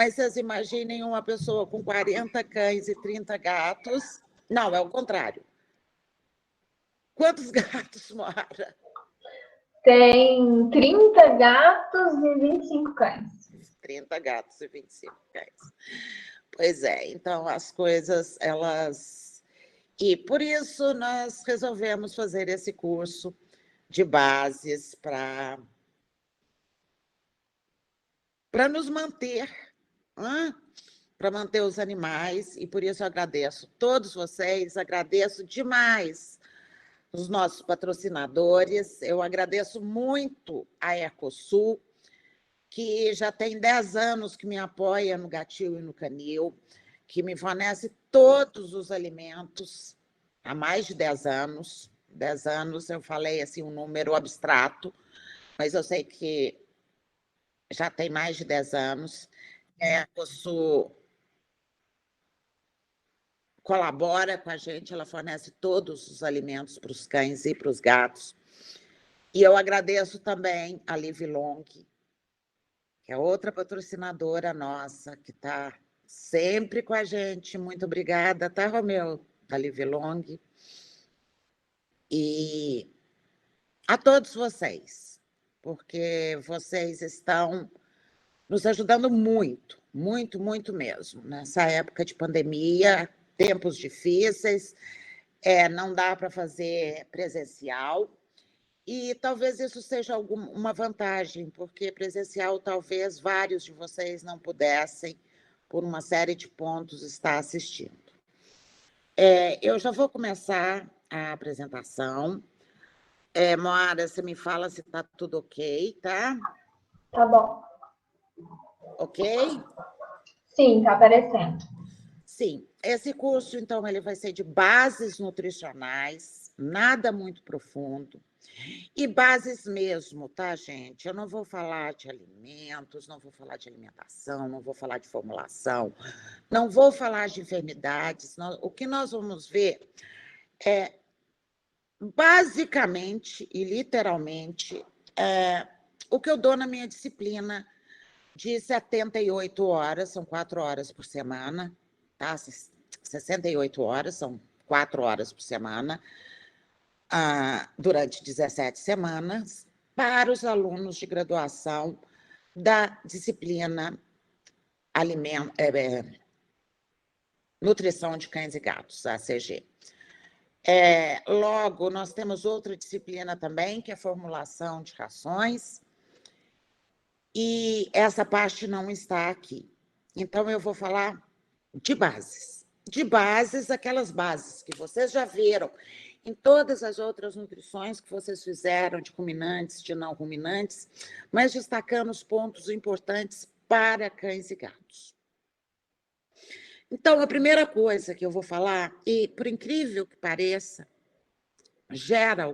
Mas vocês imaginem uma pessoa com 40 cães e 30 gatos. Não, é o contrário. Quantos gatos, Moara? Tem 30 gatos e 25 cães. 30 gatos e 25 cães. Pois é, então as coisas, elas... E por isso nós resolvemos fazer esse curso de bases para nos manter, para manter os animais, e por isso eu agradeço todos vocês, agradeço demais os nossos patrocinadores, eu agradeço muito a Ecosul, que já tem 10 anos que me apoia no Gatil e no Canil, que me fornece todos os alimentos há mais de 10 anos. 10 anos, eu falei assim um número abstrato, mas eu sei que já tem mais de 10 anos. A Ecosul colabora com a gente, ela fornece todos os alimentos para os cães e para os gatos. E eu agradeço também a Live Long, que é outra patrocinadora nossa, que está sempre com a gente. Muito obrigada, tá, Romeu, da Live Long. E a todos vocês, porque vocês estão nos ajudando muito, muito, muito mesmo. Nessa época de pandemia, tempos difíceis, não dá para fazer presencial, e talvez isso seja uma vantagem, porque presencial talvez vários de vocês não pudessem, por uma série de pontos, estar assistindo. Eu já vou começar a apresentação. Moara, você me fala se está tudo ok, tá? Tá bom. Ok? Sim, tá aparecendo. Sim, esse curso, então, ele vai ser de bases nutricionais, nada muito profundo, e bases mesmo, tá, gente? Eu não vou falar de alimentos, não vou falar de alimentação, não vou falar de formulação, não vou falar de enfermidades. O que nós vamos ver é, basicamente e literalmente, o que eu dou na minha disciplina de 78 horas, são 4 horas por semana, tá? 68 horas, são 4 horas por semana, durante 17 semanas, para os alunos de graduação da disciplina Nutrição de Cães e Gatos, ACG. Logo, nós temos outra disciplina também, que é formulação de rações, e essa parte não está aqui. Então, eu vou falar de bases. De bases, aquelas bases que vocês já viram em todas as outras nutrições que vocês fizeram, de ruminantes, de não ruminantes, mas destacando os pontos importantes para cães e gatos. Então, a primeira coisa que eu vou falar, e por incrível que pareça, gera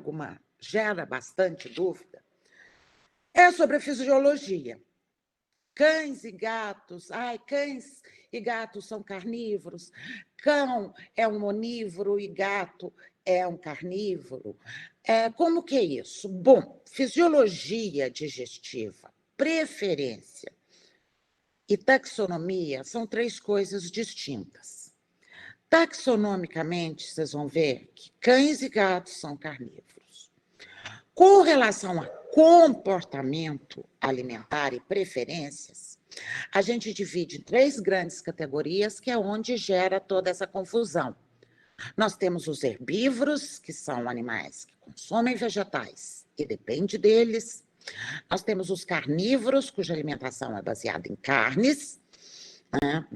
bastante dúvida, é sobre a fisiologia. Cães e gatos, cães e gatos são carnívoros, cão é um onívoro e gato é um carnívoro. Como que é isso? Bom, fisiologia digestiva, preferência e taxonomia são 3 coisas distintas. Taxonomicamente, vocês vão ver que cães e gatos são carnívoros. Com relação a comportamento alimentar e preferências, a gente divide em 3 grandes categorias, que é onde gera toda essa confusão. Nós temos os herbívoros, que são animais que consomem vegetais e depende deles. Nós temos os carnívoros, cuja alimentação é baseada em carnes, né?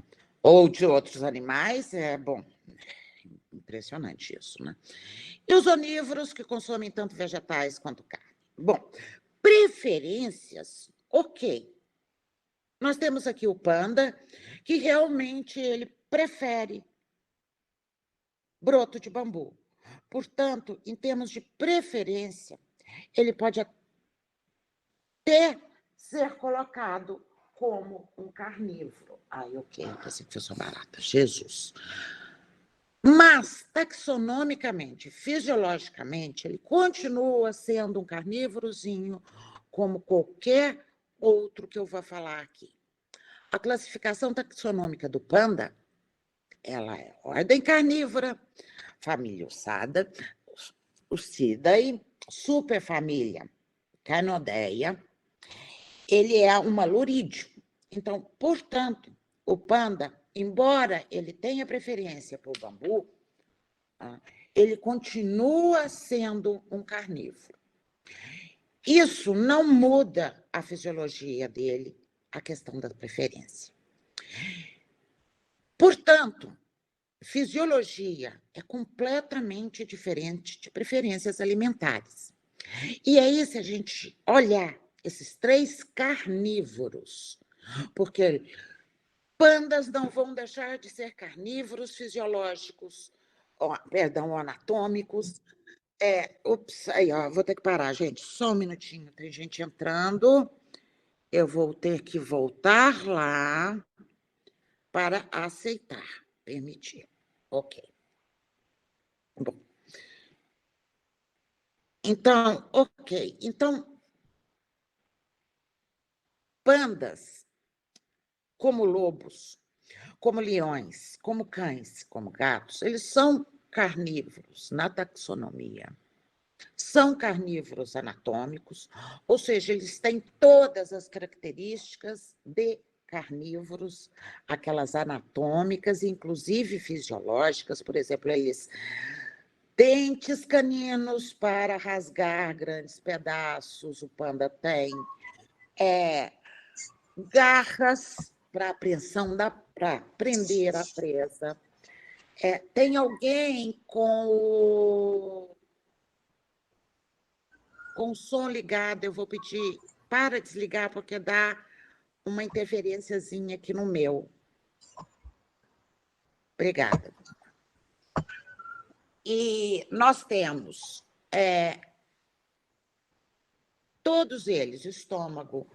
Ou de outros animais. Impressionante isso, né? E os onívoros, que consomem tanto vegetais quanto carne. Bom, preferências, ok. Nós temos aqui o panda, que realmente ele prefere broto de bambu. Portanto, em termos de preferência, ele pode até ser colocado como um carnívoro. Ok, eu pensei que fosse uma barata. Jesus! Mas, taxonomicamente, fisiologicamente, ele continua sendo um carnívorozinho, como qualquer outro que eu vou falar aqui. A classificação taxonômica do panda, ela é ordem carnívora, família Ursidae, superfamília Canodeia. Ele é um malurídeo. Então, portanto, o panda, embora ele tenha preferência por bambu, ele continua sendo um carnívoro. Isso não muda a fisiologia dele, a questão da preferência. Portanto, fisiologia é completamente diferente de preferências alimentares. E aí, se a gente olhar esses 3 carnívoros, porque pandas não vão deixar de ser carnívoros fisiológicos, anatômicos. Aí, vou ter que parar, gente, só um minutinho, tem gente entrando. Eu vou ter que voltar lá para aceitar, permitir. Ok. Bom. Então, ok. Então, pandas, como lobos, como leões, como cães, como gatos, eles são carnívoros na taxonomia. São carnívoros anatômicos, ou seja, eles têm todas as características de carnívoros, aquelas anatômicas, inclusive fisiológicas, por exemplo, eles dentes caninos para rasgar grandes pedaços, o panda tem, garras para apreensão, para prender a presa. Tem alguém com o som ligado, eu vou pedir para desligar, porque dá uma interferênciazinha aqui no meu. Obrigada. E nós temos todos eles, estômago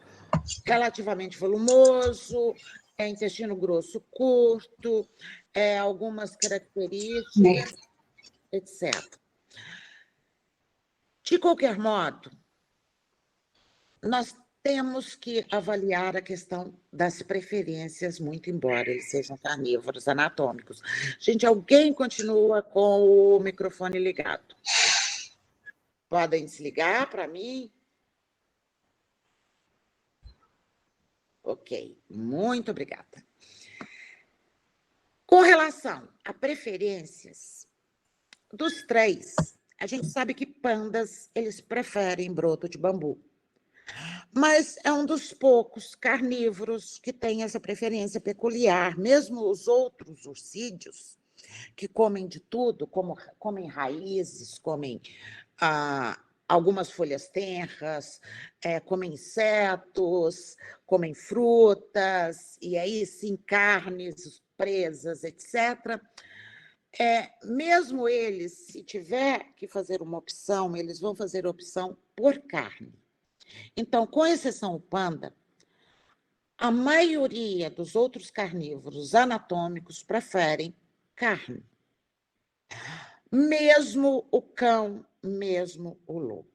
relativamente volumoso, intestino grosso curto, algumas características, etc. De qualquer modo, nós temos que avaliar a questão das preferências, muito embora eles sejam carnívoros anatômicos. Gente, alguém continua com o microfone ligado? Podem desligar para mim? Ok, muito obrigada. Com relação a preferências, dos 3, a gente sabe que pandas, eles preferem broto de bambu. Mas é um dos poucos carnívoros que tem essa preferência peculiar. Mesmo os outros urcídeos, que comem de tudo, comem raízes, comem algumas folhas tenras, comem insetos, comem frutas, e aí sim carnes, presas, etc. Mesmo eles, se tiver que fazer uma opção, eles vão fazer opção por carne. Então, com exceção do panda, a maioria dos outros carnívoros anatômicos preferem carne. Mesmo o cão, mesmo o lobo.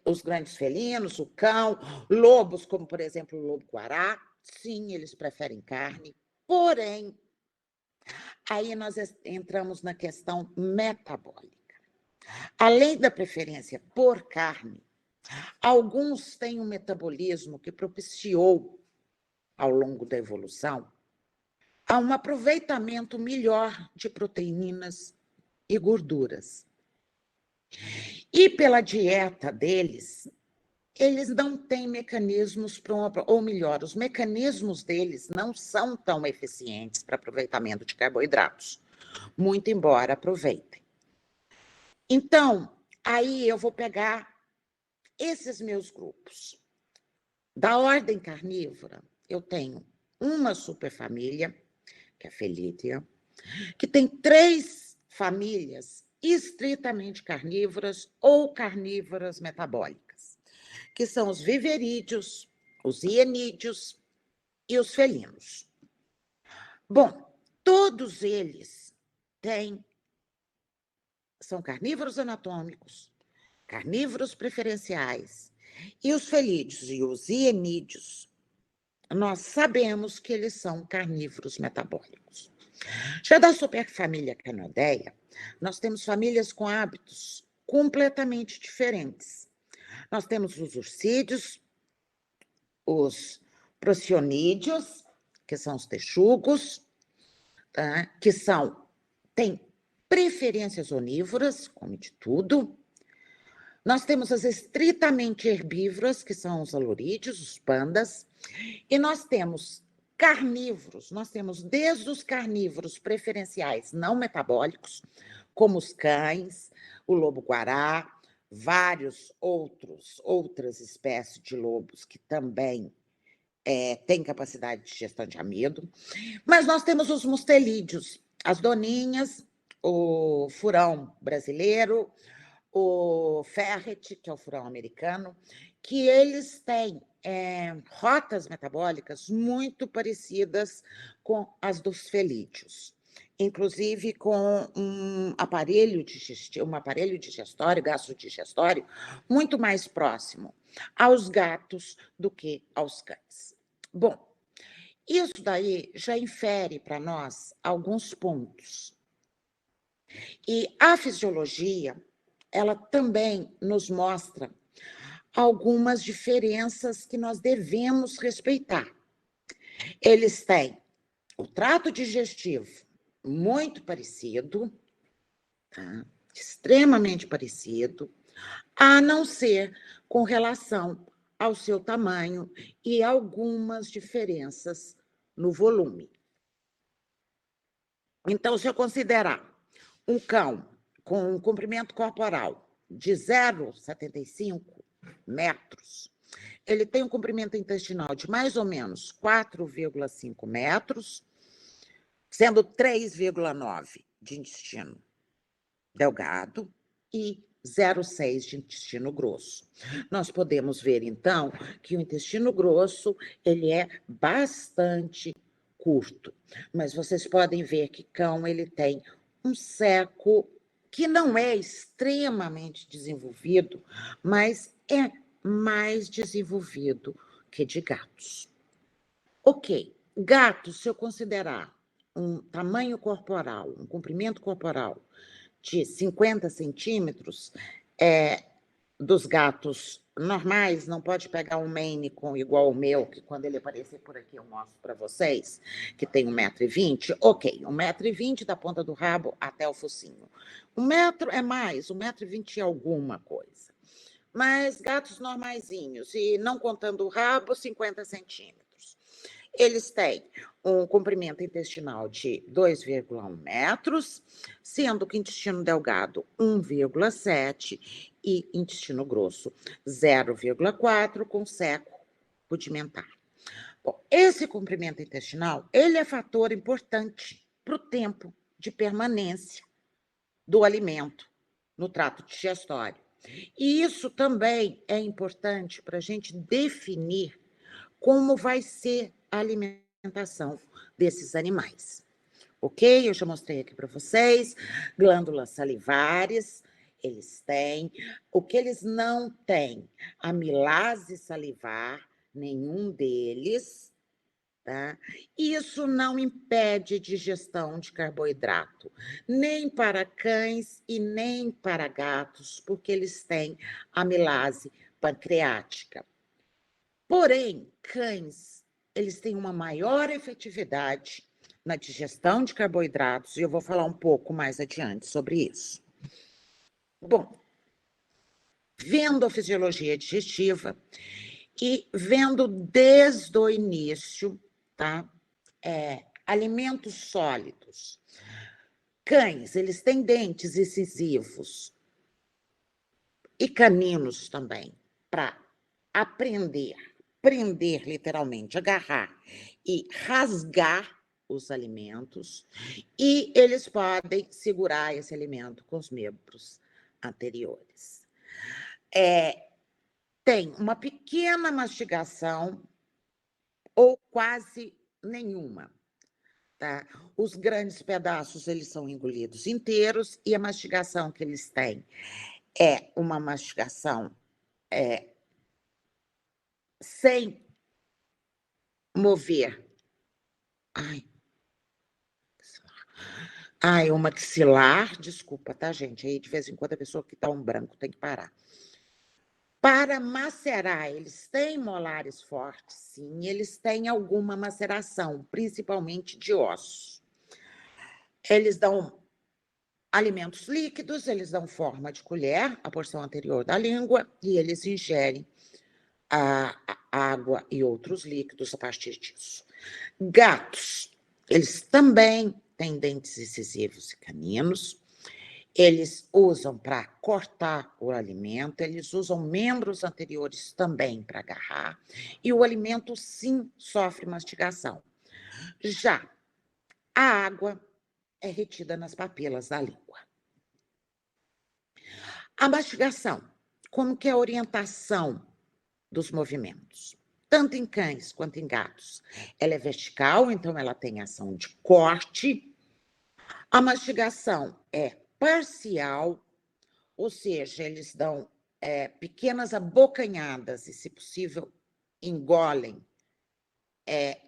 Os grandes felinos, o cão, lobos, como, por exemplo, o lobo-guará, sim, eles preferem carne. Porém, aí nós entramos na questão metabólica. Além da preferência por carne, alguns têm um metabolismo que propiciou, ao longo da evolução, a um aproveitamento melhor de proteínas e gorduras. E pela dieta deles, eles não têm mecanismos ou melhor, os mecanismos deles não são tão eficientes para aproveitamento de carboidratos, muito embora aproveitem. Então, aí eu vou pegar esses meus grupos. Da ordem carnívora, eu tenho uma superfamília, que é a Felidae, que tem 3 famílias estritamente carnívoras ou carnívoras metabólicas, que são os viverídeos, os hienídeos e os felinos. Bom, todos eles são carnívoros anatômicos, carnívoros preferenciais, e os felídeos e os hienídeos nós sabemos que eles são carnívoros metabólicos. Já da superfamília Canoideia, nós temos famílias com hábitos completamente diferentes. Nós temos os urcídeos, os procionídeos, que são os texugos, tá? Que têm preferências onívoras, come de tudo. Nós temos as estritamente herbívoras, que são os alorídeos, os pandas, e nós temos carnívoros, nós temos desde os carnívoros preferenciais não metabólicos, como os cães, o lobo-guará, outras espécies de lobos que também têm capacidade de digestão de amido, mas nós temos os mustelídeos, as doninhas, o furão brasileiro, o ferret, que é o furão americano, que eles têm rotas metabólicas muito parecidas com as dos felídeos, inclusive com um aparelho digestório, gastrodigestório, muito mais próximo aos gatos do que aos cães. Bom, isso daí já infere para nós alguns pontos. E a fisiologia, ela também nos mostra algumas diferenças que nós devemos respeitar. Eles têm o trato digestivo muito parecido, tá? Extremamente parecido, a não ser com relação ao seu tamanho e algumas diferenças no volume. Então, se eu considerar um cão com um comprimento corporal de 0,75 metros, ele tem um comprimento intestinal de mais ou menos 4,5 metros, sendo 3,9 de intestino delgado e 0,6 de intestino grosso. Nós podemos ver, então, que o intestino grosso ele é bastante curto, mas vocês podem ver que cão ele tem um seco que não é extremamente desenvolvido, mas é mais desenvolvido que de gatos. Ok, gatos, se eu considerar um tamanho corporal, um comprimento corporal de 50 centímetros, dos gatos normais, não pode pegar um Maine com igual ao meu, que quando ele aparecer por aqui eu mostro para vocês, que tem 1,20 m. Ok, 1,20 m da ponta do rabo até o focinho. 1 metro é mais, 1,20 m é alguma coisa. Mas gatos normaizinhos, e não contando o rabo, 50 centímetros. Eles têm um comprimento intestinal de 2,1 metros, sendo que intestino delgado 1,7 e intestino grosso 0,4, com seco rudimentar. Bom, esse comprimento intestinal, ele é fator importante para o tempo de permanência do alimento no trato digestório. E isso também é importante para a gente definir como vai ser a alimentação desses animais. Ok? Eu já mostrei aqui para vocês. Glândulas salivares, eles têm. O que eles não têm? Amilase salivar, nenhum deles. Tá? Isso não impede digestão de carboidrato, nem para cães e nem para gatos, porque eles têm amilase pancreática. Porém, cães, eles têm uma maior efetividade na digestão de carboidratos, e eu vou falar um pouco mais adiante sobre isso. Bom, vendo a fisiologia digestiva e vendo desde o início, tá? Alimentos sólidos. Cães, eles têm dentes incisivos e caninos também, para aprender, prender literalmente, agarrar e rasgar os alimentos, e eles podem segurar esse alimento com os membros anteriores. Tem uma pequena mastigação ou quase nenhuma, tá? Os grandes pedaços, eles são engolidos inteiros, e a mastigação que eles têm é uma mastigação sem mover. Ai, o maxilar, desculpa, tá, gente? Aí, de vez em quando, a pessoa que dá um branco tem que parar. Para macerar, eles têm molares fortes, sim, eles têm alguma maceração, principalmente de ossos. Eles dão alimentos líquidos, eles dão forma de colher, a porção anterior da língua, e eles ingerem a água e outros líquidos a partir disso. Gatos, eles também têm dentes incisivos e caninos, eles usam para cortar o alimento, eles usam membros anteriores também para agarrar, e o alimento, sim, sofre mastigação. Já a água é retida nas papilas da língua. A mastigação, como que é a orientação dos movimentos? Tanto em cães quanto em gatos. Ela é vertical, então ela tem ação de corte. A mastigação é parcial, ou seja, eles dão pequenas abocanhadas e, se possível, engolem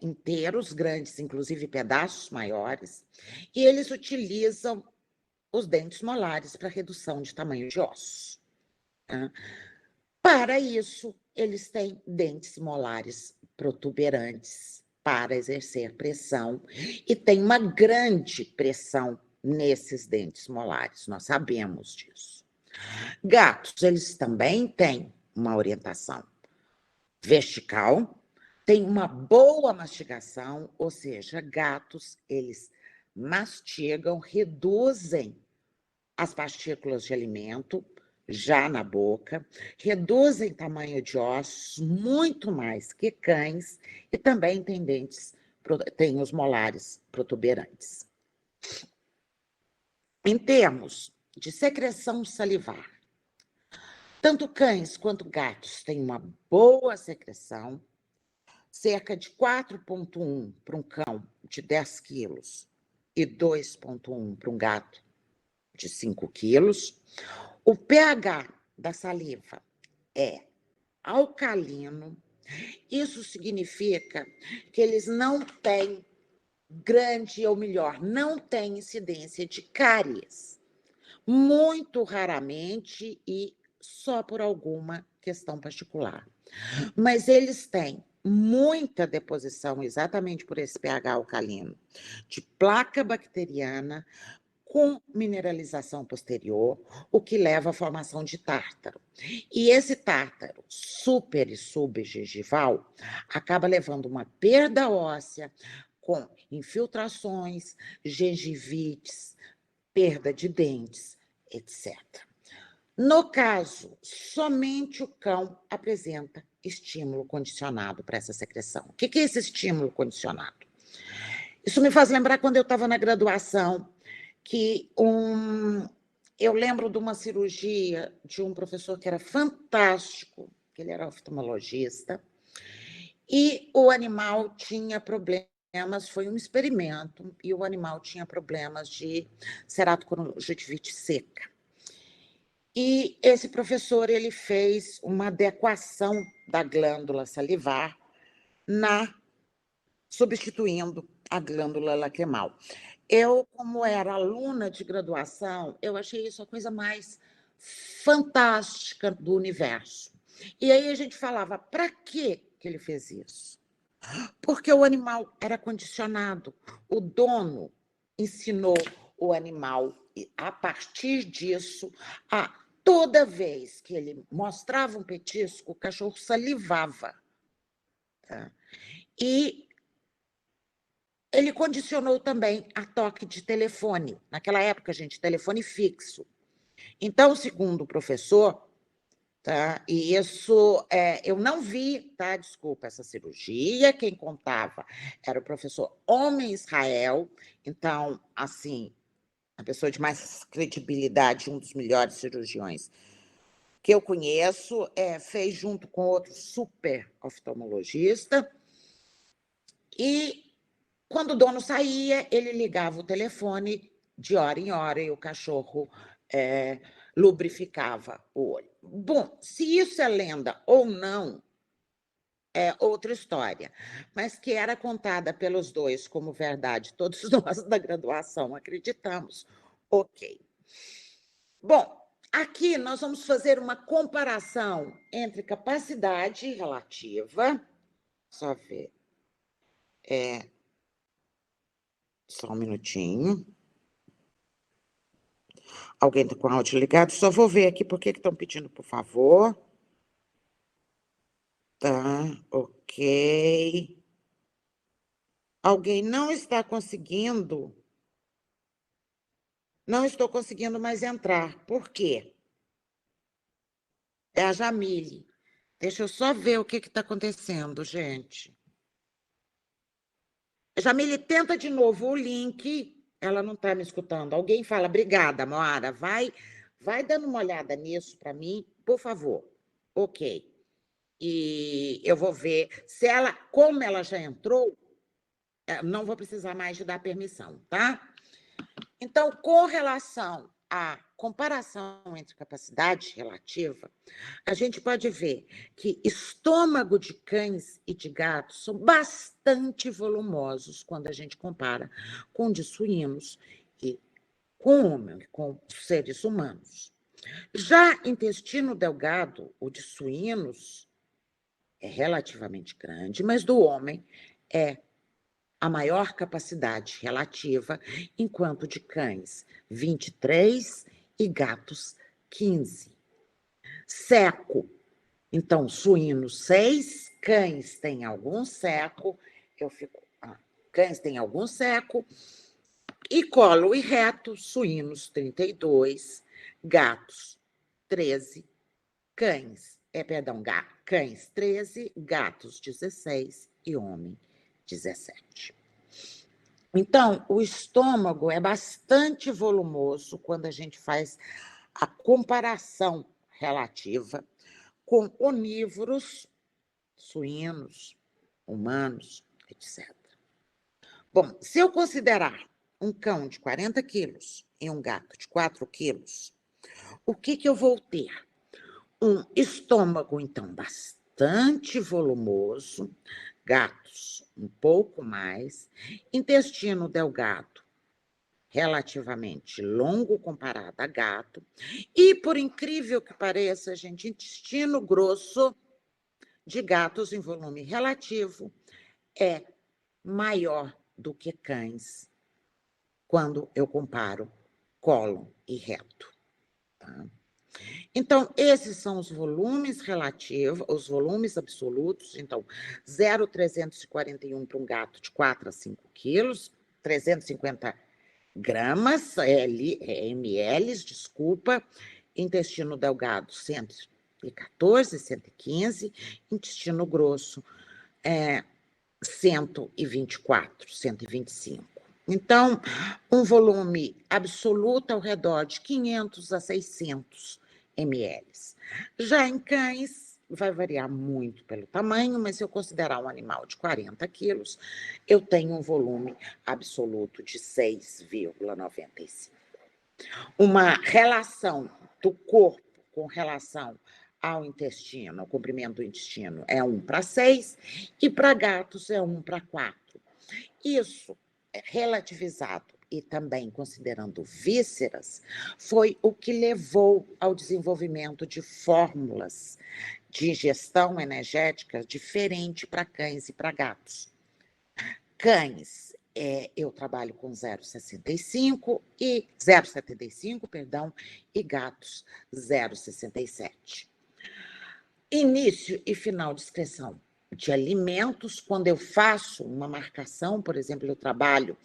inteiros, grandes, inclusive pedaços maiores, e eles utilizam os dentes molares para redução de tamanho de ossos. Tá? Para isso, eles têm dentes molares protuberantes para exercer pressão, e tem uma grande pressão nesses dentes molares, nós sabemos disso. Gatos, eles também têm uma orientação vertical, têm uma boa mastigação, ou seja, gatos, eles mastigam, reduzem as partículas de alimento já na boca, reduzem tamanho de ossos muito mais que cães, e também têm os molares protuberantes. Em termos de secreção salivar, tanto cães quanto gatos têm uma boa secreção, cerca de 4,1 para um cão de 10 quilos e 2,1 para um gato de 5 quilos. O pH da saliva é alcalino. Isso significa que eles não têm grande, ou melhor, não têm incidência de cáries. Muito raramente e só por alguma questão particular. Mas eles têm muita deposição, exatamente por esse pH alcalino, de placa bacteriana com mineralização posterior, o que leva à formação de tártaro. E esse tártaro super e subgengival acaba levando uma perda óssea com infiltrações, gengivites, perda de dentes, etc. No caso, somente o cão apresenta estímulo condicionado para essa secreção. O que é esse estímulo condicionado? Isso me faz lembrar quando eu estava na graduação, que eu lembro de uma cirurgia de um professor que era fantástico, que ele era oftalmologista, e o animal tinha problemas, foi um experimento, e o animal tinha problemas de ceratoconjuntivite seca. E esse professor, ele fez uma adequação da glândula salivar substituindo a glândula lacrimal. Eu, como era aluna de graduação, eu achei isso a coisa mais fantástica do universo. E aí a gente falava, para que ele fez isso? Porque o animal era condicionado. O dono ensinou o animal, a partir disso, toda vez que ele mostrava um petisco, o cachorro salivava. Tá? E ele condicionou também a toque de telefone. Naquela época, gente, telefone fixo. Então, segundo o professor, tá, e isso eu não vi, tá, desculpa, essa cirurgia, quem contava era o professor Homem Israel, então, assim, a pessoa de mais credibilidade, um dos melhores cirurgiões que eu conheço, fez junto com outro super oftalmologista, e quando o dono saía, ele ligava o telefone de hora em hora e o cachorro lubrificava o olho. Bom, se isso é lenda ou não, é outra história, mas que era contada pelos dois como verdade, todos nós da graduação acreditamos. Ok. Bom, aqui nós vamos fazer uma comparação entre capacidade relativa, só ver, só um minutinho. Alguém está com o áudio ligado? Só vou ver aqui por que estão pedindo, por favor. Tá, ok. Alguém não está conseguindo. Não estou conseguindo mais entrar. Por quê? É a Jamile. Deixa eu só ver o que está acontecendo, gente. Jamile, tenta de novo o link. Ela não está me escutando. Alguém fala, obrigada, Moara. Vai dando uma olhada nisso para mim, por favor. Ok. E eu vou ver se ela, como ela já entrou, não vou precisar mais de dar permissão, tá? Então, com relação à comparação entre capacidade relativa, a gente pode ver que estômago de cães e de gatos são bastante volumosos quando a gente compara com o de suínos e com seres humanos. Já intestino delgado, o de suínos, é relativamente grande, mas do homem é a maior capacidade relativa, enquanto de cães, 23 e gatos, 15. Seco, então, suínos, 6, cães têm algum seco, cães têm algum seco, e colo e reto, suínos, 32, gatos, 13, cães 13, gatos 16 e homem 17. Então, o estômago é bastante volumoso quando a gente faz a comparação relativa com onívoros, suínos, humanos, etc. Bom, se eu considerar um cão de 40 quilos e um gato de 4 quilos, o que eu vou ter? Um estômago, então, bastante volumoso, gatos um pouco mais, intestino delgado relativamente longo comparado a gato, e, por incrível que pareça, gente, intestino grosso de gatos em volume relativo é maior do que cães quando eu comparo cólon e reto. Tá? Então, esses são os volumes relativos, os volumes absolutos. Então, 0,341 para um gato de 4 a 5 quilos, 350 gramas, ml, desculpa. Intestino delgado, 114, 115. Intestino grosso, 124, 125. Então, um volume absoluto ao redor de 500 a 600 ml. Já em cães, vai variar muito pelo tamanho, mas se eu considerar um animal de 40 quilos, eu tenho um volume absoluto de 6,95. Uma relação do corpo com relação ao intestino, ao comprimento do intestino, é 1:6, e para gatos é 1:4. Isso, relativizado e também considerando vísceras, foi o que levou ao desenvolvimento de fórmulas de ingestão energética diferente para cães e para gatos. Cães, eu trabalho com 0,75, perdão, e gatos 0,67. Início e final de excreção de alimentos, quando eu faço uma marcação, por exemplo, eu trabalho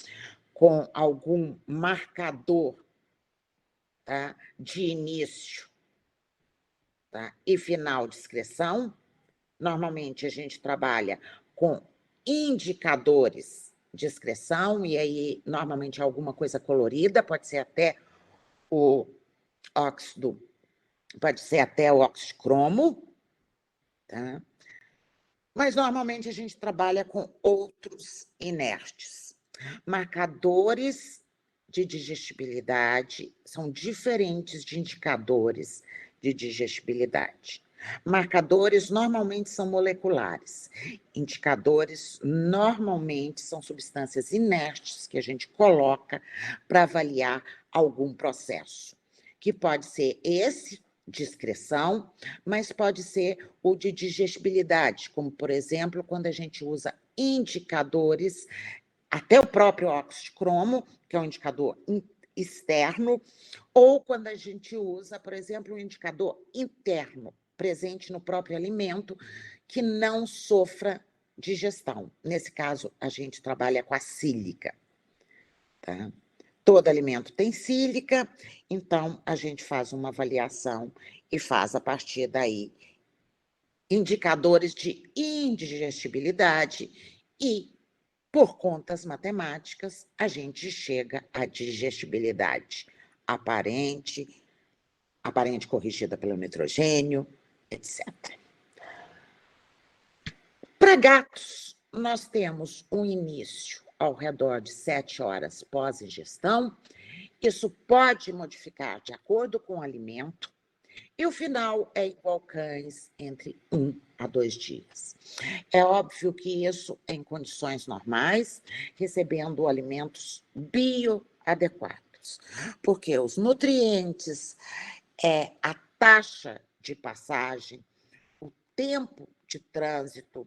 com algum marcador, tá, de início, tá, e final de excreção, normalmente a gente trabalha com indicadores de excreção, e aí normalmente alguma coisa colorida, pode ser até o óxido, pode ser até o oxicromo, tá? Mas normalmente a gente trabalha com outros inertes. Marcadores de digestibilidade são diferentes de indicadores de digestibilidade. Marcadores normalmente são moleculares. Indicadores normalmente são substâncias inertes que a gente coloca para avaliar algum processo, que pode ser esse de excreção, mas pode ser o de digestibilidade, como, por exemplo, quando a gente usa indicadores, até o próprio óxido de cromo, que é um indicador externo, ou quando a gente usa, por exemplo, um indicador interno, presente no próprio alimento, que não sofra digestão. Nesse caso, a gente trabalha com a sílica. Tá? Todo alimento tem sílica, então a gente faz uma avaliação e faz, a partir daí, indicadores de indigestibilidade e, por contas matemáticas, a gente chega à digestibilidade aparente corrigida pelo nitrogênio, etc. Para gatos, nós temos um início ao redor de 7 horas pós-ingestão. Isso pode modificar de acordo com o alimento. E o final é igual cães, entre 1 a 2 dias. É óbvio que isso em condições normais, recebendo alimentos bioadequados, porque os nutrientes, a taxa de passagem, o tempo de trânsito,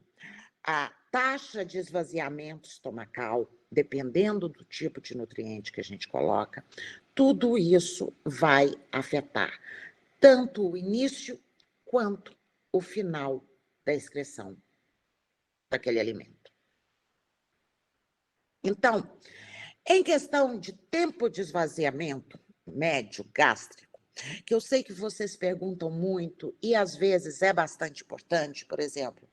a taxa de esvaziamento estomacal, dependendo do tipo de nutriente que a gente coloca, tudo isso vai afetar tanto o início quanto o final da excreção daquele alimento. Então, em questão de tempo de esvaziamento médio gástrico, que eu sei que vocês perguntam muito e às vezes é bastante importante, por exemplo,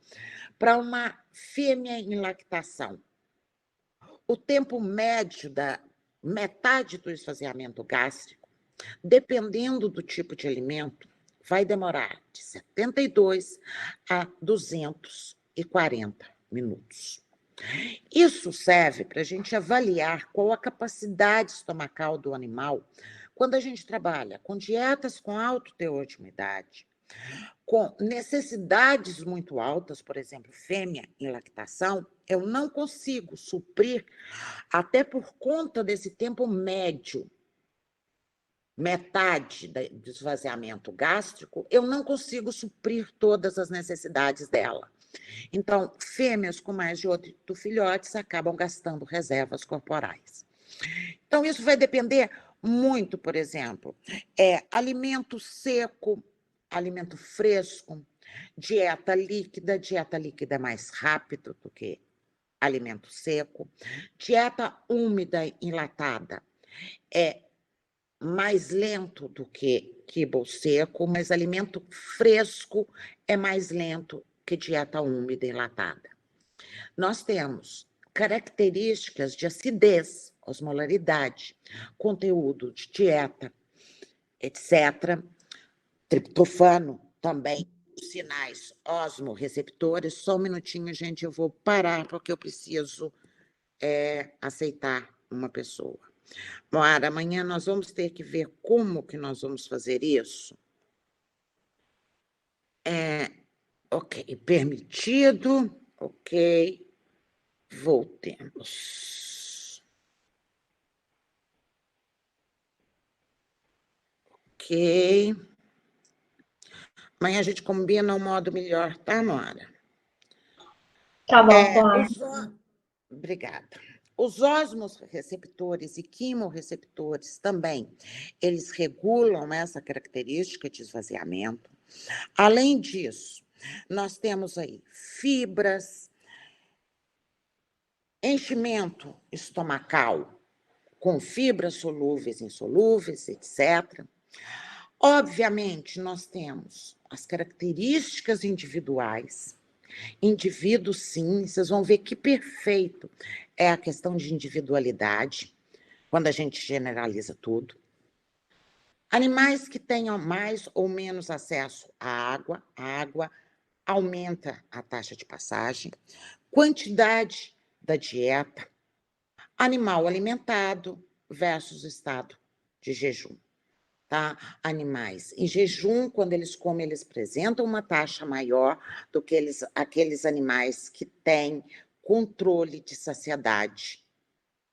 para uma fêmea em lactação, o tempo médio da metade do esvaziamento gástrico, dependendo do tipo de alimento, vai demorar de 72 a 240 minutos. Isso serve para a gente avaliar qual a capacidade estomacal do animal quando a gente trabalha com dietas com alto teor de umidade, com necessidades muito altas, por exemplo, fêmea em lactação, eu não consigo suprir, até por conta desse tempo médio, metade do esvaziamento gástrico, eu não consigo suprir todas as necessidades dela. Então, fêmeas com mais de 8 filhotes acabam gastando reservas corporais. Então, isso vai depender muito, por exemplo, alimento seco, alimento fresco, dieta líquida é mais rápido do que alimento seco, dieta úmida enlatada é mais lento do que quibe seco, mas alimento fresco é mais lento que dieta úmida enlatada. Nós temos características de acidez, osmolaridade, conteúdo de dieta, etc. Triptofano também, sinais osmorreceptores. Só um minutinho, gente, eu vou parar porque eu preciso aceitar uma pessoa. Moara, amanhã nós vamos ter que ver como que nós vamos fazer isso. Ok, permitido, ok, voltemos. Ok. Amanhã a gente combina um modo melhor, tá, Moara? Tá bom, claro. Obrigada. Os osmorreceptores e quimorreceptores também, eles regulam essa característica de esvaziamento. Além disso, nós temos aí fibras, enchimento estomacal com fibras solúveis, insolúveis, etc. Obviamente, nós temos as características individuais. Indivíduo, sim, vocês vão ver que perfeito é a questão de individualidade, quando a gente generaliza tudo. Animais que tenham mais ou menos acesso à água aumenta a taxa de passagem, quantidade da dieta, animal alimentado versus estado de jejum. tá? Animais em jejum, quando eles comem, eles apresentam uma taxa maior do que aqueles animais que têm controle de saciedade.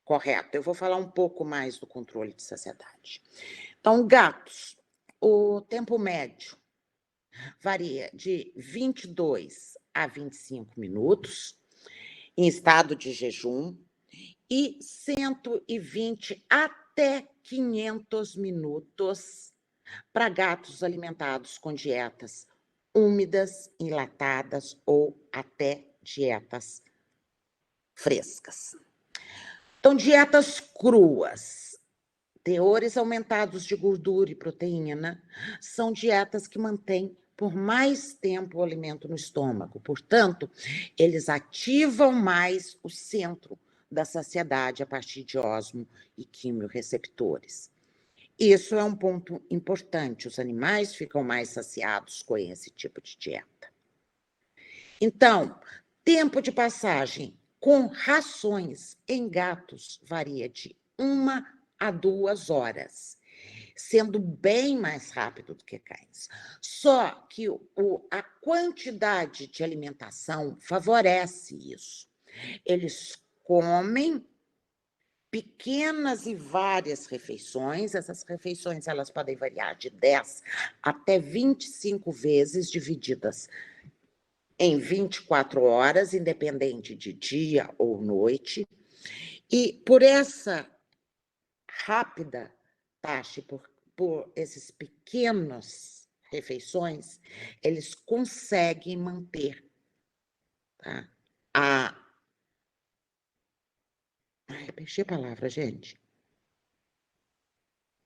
Correto. Eu vou falar um pouco mais do controle de saciedade. Então, gatos, o tempo médio varia de 22 a 25 minutos em estado de jejum e 120 até 500 minutos para gatos alimentados com dietas úmidas, enlatadas ou até dietas frescas. Então, dietas cruas, teores aumentados de gordura e proteína, são dietas que mantêm por mais tempo o alimento no estômago. Portanto, eles ativam mais o centro da saciedade a partir de ósmo e quimiorreceptores. Isso é um ponto importante. Os animais ficam mais saciados com esse tipo de dieta. Então, tempo de passagem com rações em gatos varia de 1 a 2 horas, sendo bem mais rápido do que cães. Só que a quantidade de alimentação favorece isso. Eles comem pequenas e várias refeições. Essas refeições elas podem variar de 10 até 25 vezes, divididas em 24 horas, independente de dia ou noite. E por essa rápida taxa, por esses pequenos refeições, eles conseguem manter, tá, perdi a palavra, gente.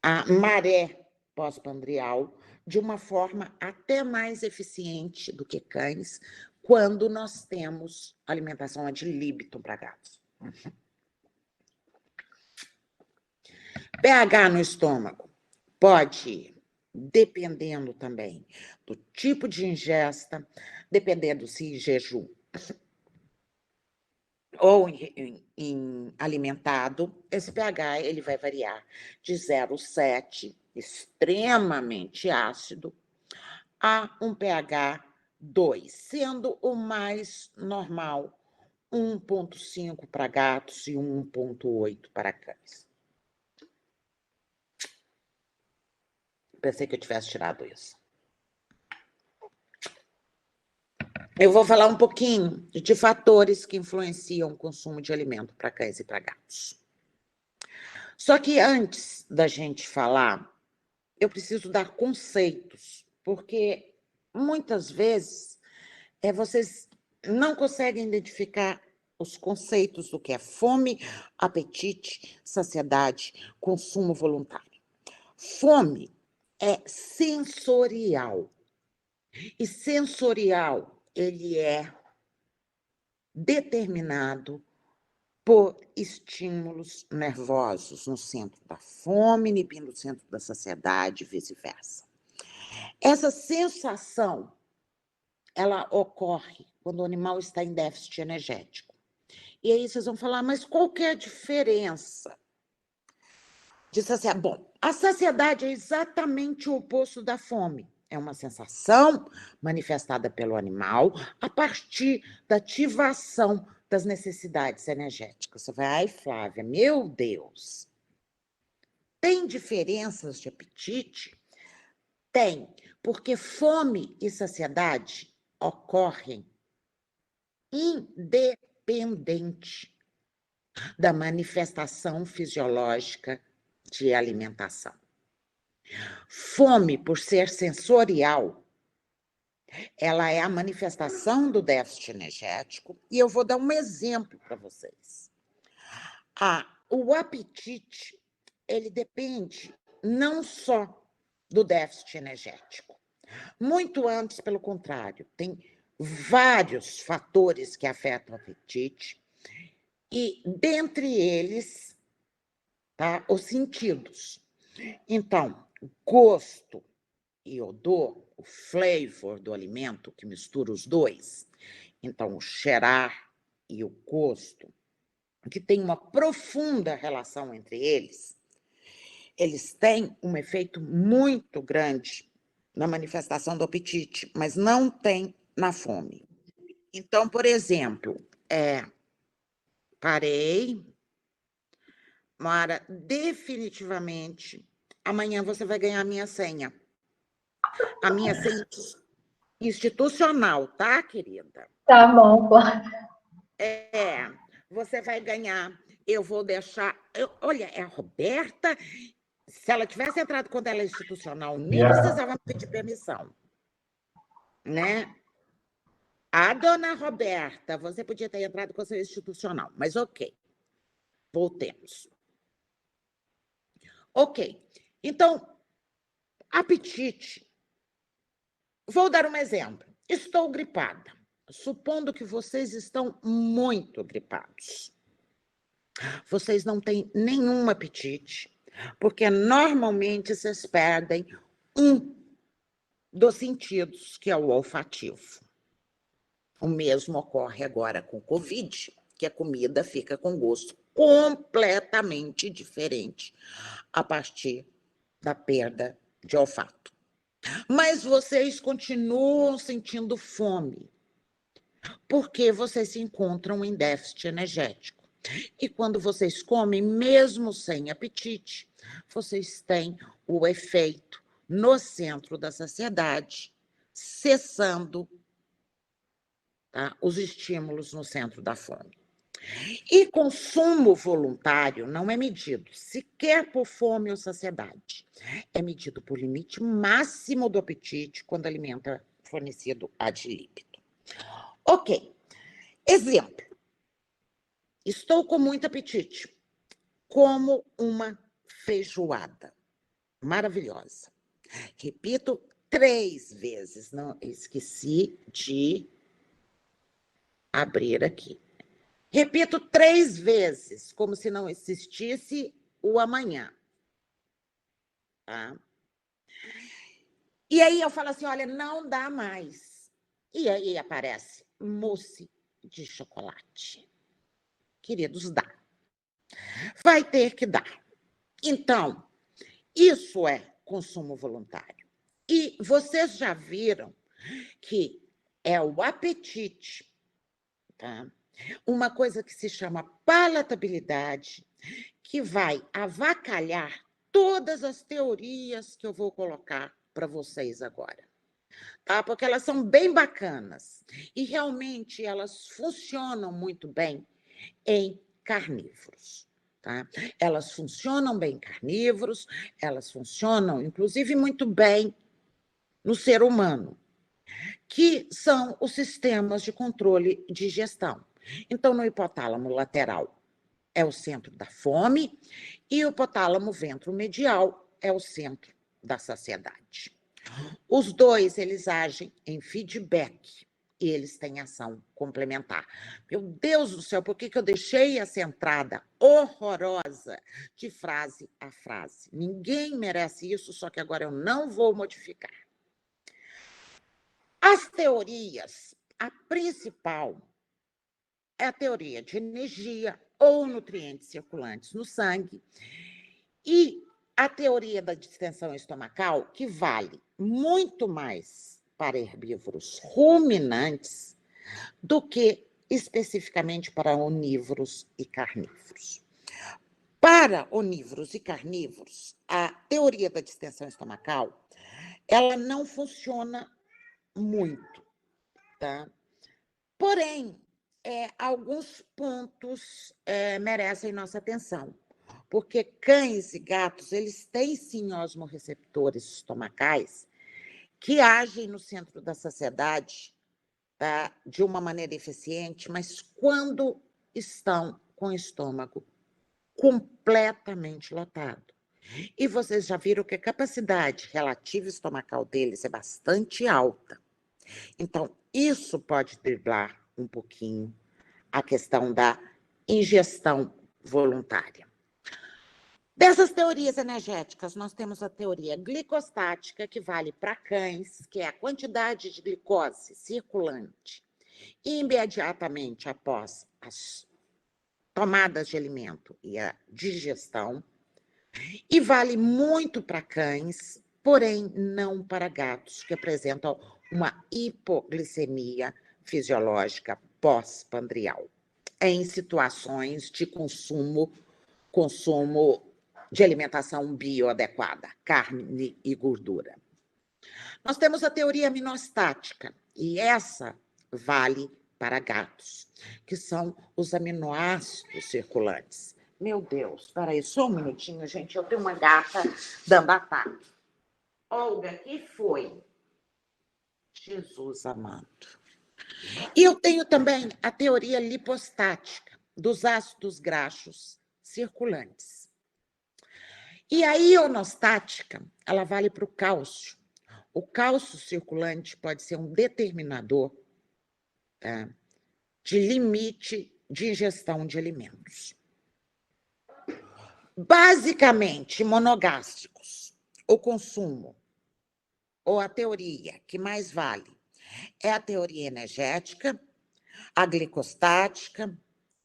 A maré pós-prandial de uma forma até mais eficiente do que cães, quando nós temos alimentação ad libitum para gatos. pH no estômago pode, dependendo também do tipo de ingesta, dependendo se em jejum ou em alimentado, esse pH ele vai variar de 0,7, extremamente ácido, a um pH 2, sendo o mais normal 1,5 para gatos e 1,8 para cães. Pensei que eu tivesse tirado isso. Eu vou falar um pouquinho de fatores que influenciam o consumo de alimento para cães e para gatos. Só que antes da gente falar, eu preciso dar conceitos, porque muitas vezes vocês não conseguem identificar os conceitos do que é fome, apetite, saciedade, consumo voluntário. Fome é sensorial. E sensorial, ele é determinado por estímulos nervosos no centro da fome, inibindo o centro da saciedade e vice-versa. Essa sensação, ela ocorre quando o animal está em déficit energético. E aí vocês vão falar, mas qual que é a diferença de saciedade? Bom, a saciedade é exatamente o oposto da fome. É uma sensação manifestada pelo animal a partir da ativação das necessidades energéticas. Você vai, ai, Flávia, meu Deus. Tem diferenças de apetite? Tem, porque fome e saciedade ocorrem independente da manifestação fisiológica de alimentação. Fome, por ser sensorial, ela é a manifestação do déficit energético, e eu vou dar um exemplo para vocês. O apetite, ele depende não só do déficit energético. Muito antes, pelo contrário, tem vários fatores que afetam o apetite, e dentre eles, tá, os sentidos. Então, o gosto e odor, o flavor do alimento, que mistura os dois. Então, o cheirar e o gosto, que tem uma profunda relação entre eles, eles têm um efeito muito grande na manifestação do apetite, mas não tem na fome. Então, por exemplo, parei, Mara, definitivamente, amanhã você vai ganhar a minha senha. A minha senha institucional, tá, querida? Tá bom, claro. Você vai ganhar. Eu vou deixar. Olha, é a Roberta. Se ela tivesse entrado quando ela é institucional, nem precisava pedir permissão. Né? A dona Roberta, você podia ter entrado com o seu institucional, mas ok. Voltemos. Ok. Então, apetite. Vou dar um exemplo. Estou gripada. Supondo que vocês estão muito gripados. Vocês não têm nenhum apetite, porque normalmente vocês perdem um dos sentidos, que é o olfativo. O mesmo ocorre agora com Covid, que a comida fica com gosto completamente diferente a partir da perda de olfato. Mas vocês continuam sentindo fome, porque vocês se encontram em déficit energético. E quando vocês comem, mesmo sem apetite, vocês têm o efeito no centro da saciedade, cessando, tá, os estímulos no centro da fome. E consumo voluntário não é medido sequer por fome ou saciedade. É medido por limite máximo do apetite quando o alimento é fornecido ad libitum. Ok. Exemplo. Estou com muito apetite. Como uma feijoada. Maravilhosa. Repito 3 vezes. Não esqueci de abrir aqui. Repito 3 vezes, como se não existisse o amanhã. Tá? E aí eu falo assim, olha, não dá mais. E aí aparece mousse de chocolate. Queridos, dá. Vai ter que dar. Então, isso é consumo voluntário. E vocês já viram que é o apetite, tá? Uma coisa que se chama palatabilidade, que vai avacalhar todas as teorias que eu vou colocar para vocês agora. Tá? Porque elas são bem bacanas. E realmente elas funcionam muito bem em carnívoros. Tá? Elas funcionam bem em carnívoros, elas funcionam, inclusive, muito bem no ser humano, que são os sistemas de controle de digestão. Então, no hipotálamo lateral é o centro da fome e o hipotálamo ventromedial é o centro da saciedade. Os dois, eles agem em feedback e eles têm ação complementar. Meu Deus do céu, por que eu deixei essa entrada horrorosa de frase a frase? Ninguém merece isso, só que agora eu não vou modificar. As teorias, a principal é a teoria de energia ou nutrientes circulantes no sangue e a teoria da distensão estomacal, que vale muito mais para herbívoros ruminantes do que especificamente para onívoros e carnívoros. Para onívoros e carnívoros, a teoria da distensão estomacal, ela não funciona muito, tá? Porém, alguns pontos merecem nossa atenção, porque cães e gatos, eles têm sim osmorreceptores estomacais que agem no centro da saciedade, tá, de uma maneira eficiente, mas quando estão com o estômago completamente lotado. E vocês já viram que a capacidade relativa estomacal deles é bastante alta. Então, isso pode driblar um pouquinho a questão da ingestão voluntária. Dessas teorias energéticas, nós temos a teoria glicostática, que vale para cães, que é a quantidade de glicose circulante imediatamente após as tomadas de alimento e a digestão. E vale muito para cães, porém não para gatos que apresentam uma hipoglicemia fisiológica pós-pandrial, em situações de consumo de alimentação bioadequada, carne e gordura. Nós temos a teoria aminostática, e essa vale para gatos, que são os aminoácidos circulantes. Meu Deus, espera aí, só um minutinho, gente. Eu tenho uma gata dando ataque. Olga, que foi? Jesus amado. E eu tenho também a teoria lipostática, dos ácidos graxos circulantes. E a ionostática, ela vale para o cálcio. O cálcio circulante pode ser um determinador, tá, de limite de ingestão de alimentos. Basicamente, monogástricos, o consumo, ou a teoria que mais vale, é a teoria energética, a glicostática,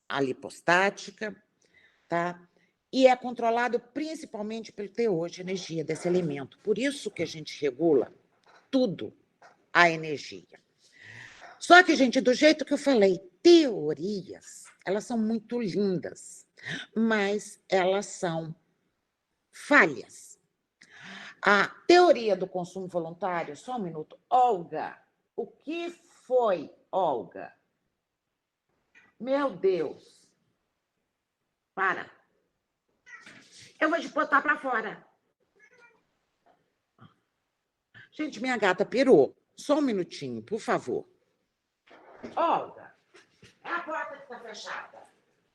a lipostática, tá? E é controlado principalmente pelo teor de energia desse alimento. Por isso que a gente regula tudo a energia. Só que, gente, do jeito que eu falei, teorias, elas são muito lindas, mas elas são falhas. A teoria do consumo voluntário, só um minuto. Olga, o que foi, Olga? Meu Deus. Para. Eu vou te botar para fora. Gente, minha gata pirou. Só um minutinho, por favor. Olga, é a porta que está fechada.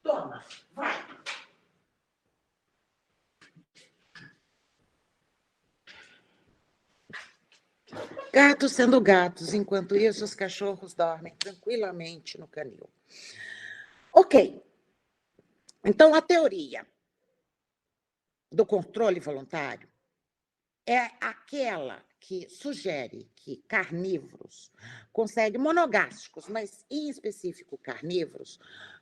Toma, vai. Gatos sendo gatos, enquanto isso os cachorros dormem tranquilamente no canil. Ok. Então, a teoria do controle voluntário é aquela que sugere que carnívoros conseguem, monogástricos, mas em específico carnívoros,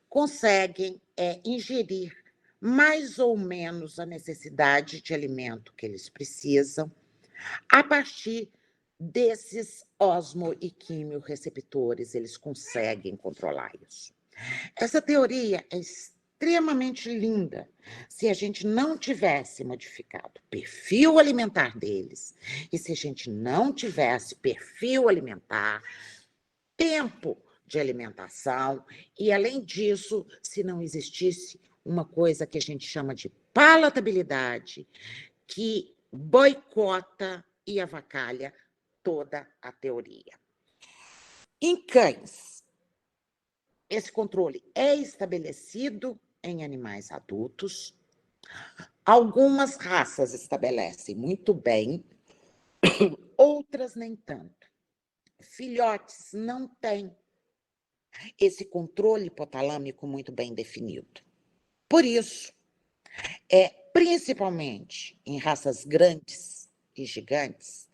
conseguem ingerir mais ou menos a necessidade de alimento que eles precisam a partir desses osmo e quimiorreceptores, eles conseguem controlar isso. Essa teoria é extremamente linda se a gente não tivesse modificado o perfil alimentar deles e se a gente não tivesse perfil alimentar, tempo de alimentação e, além disso, se não existisse uma coisa que a gente chama de palatabilidade, que boicota e avacalha toda a teoria. Em cães, esse controle é estabelecido em animais adultos. Algumas raças estabelecem muito bem, outras nem tanto. Filhotes não têm esse controle hipotalâmico muito bem definido. Por isso, principalmente em raças grandes e gigantes,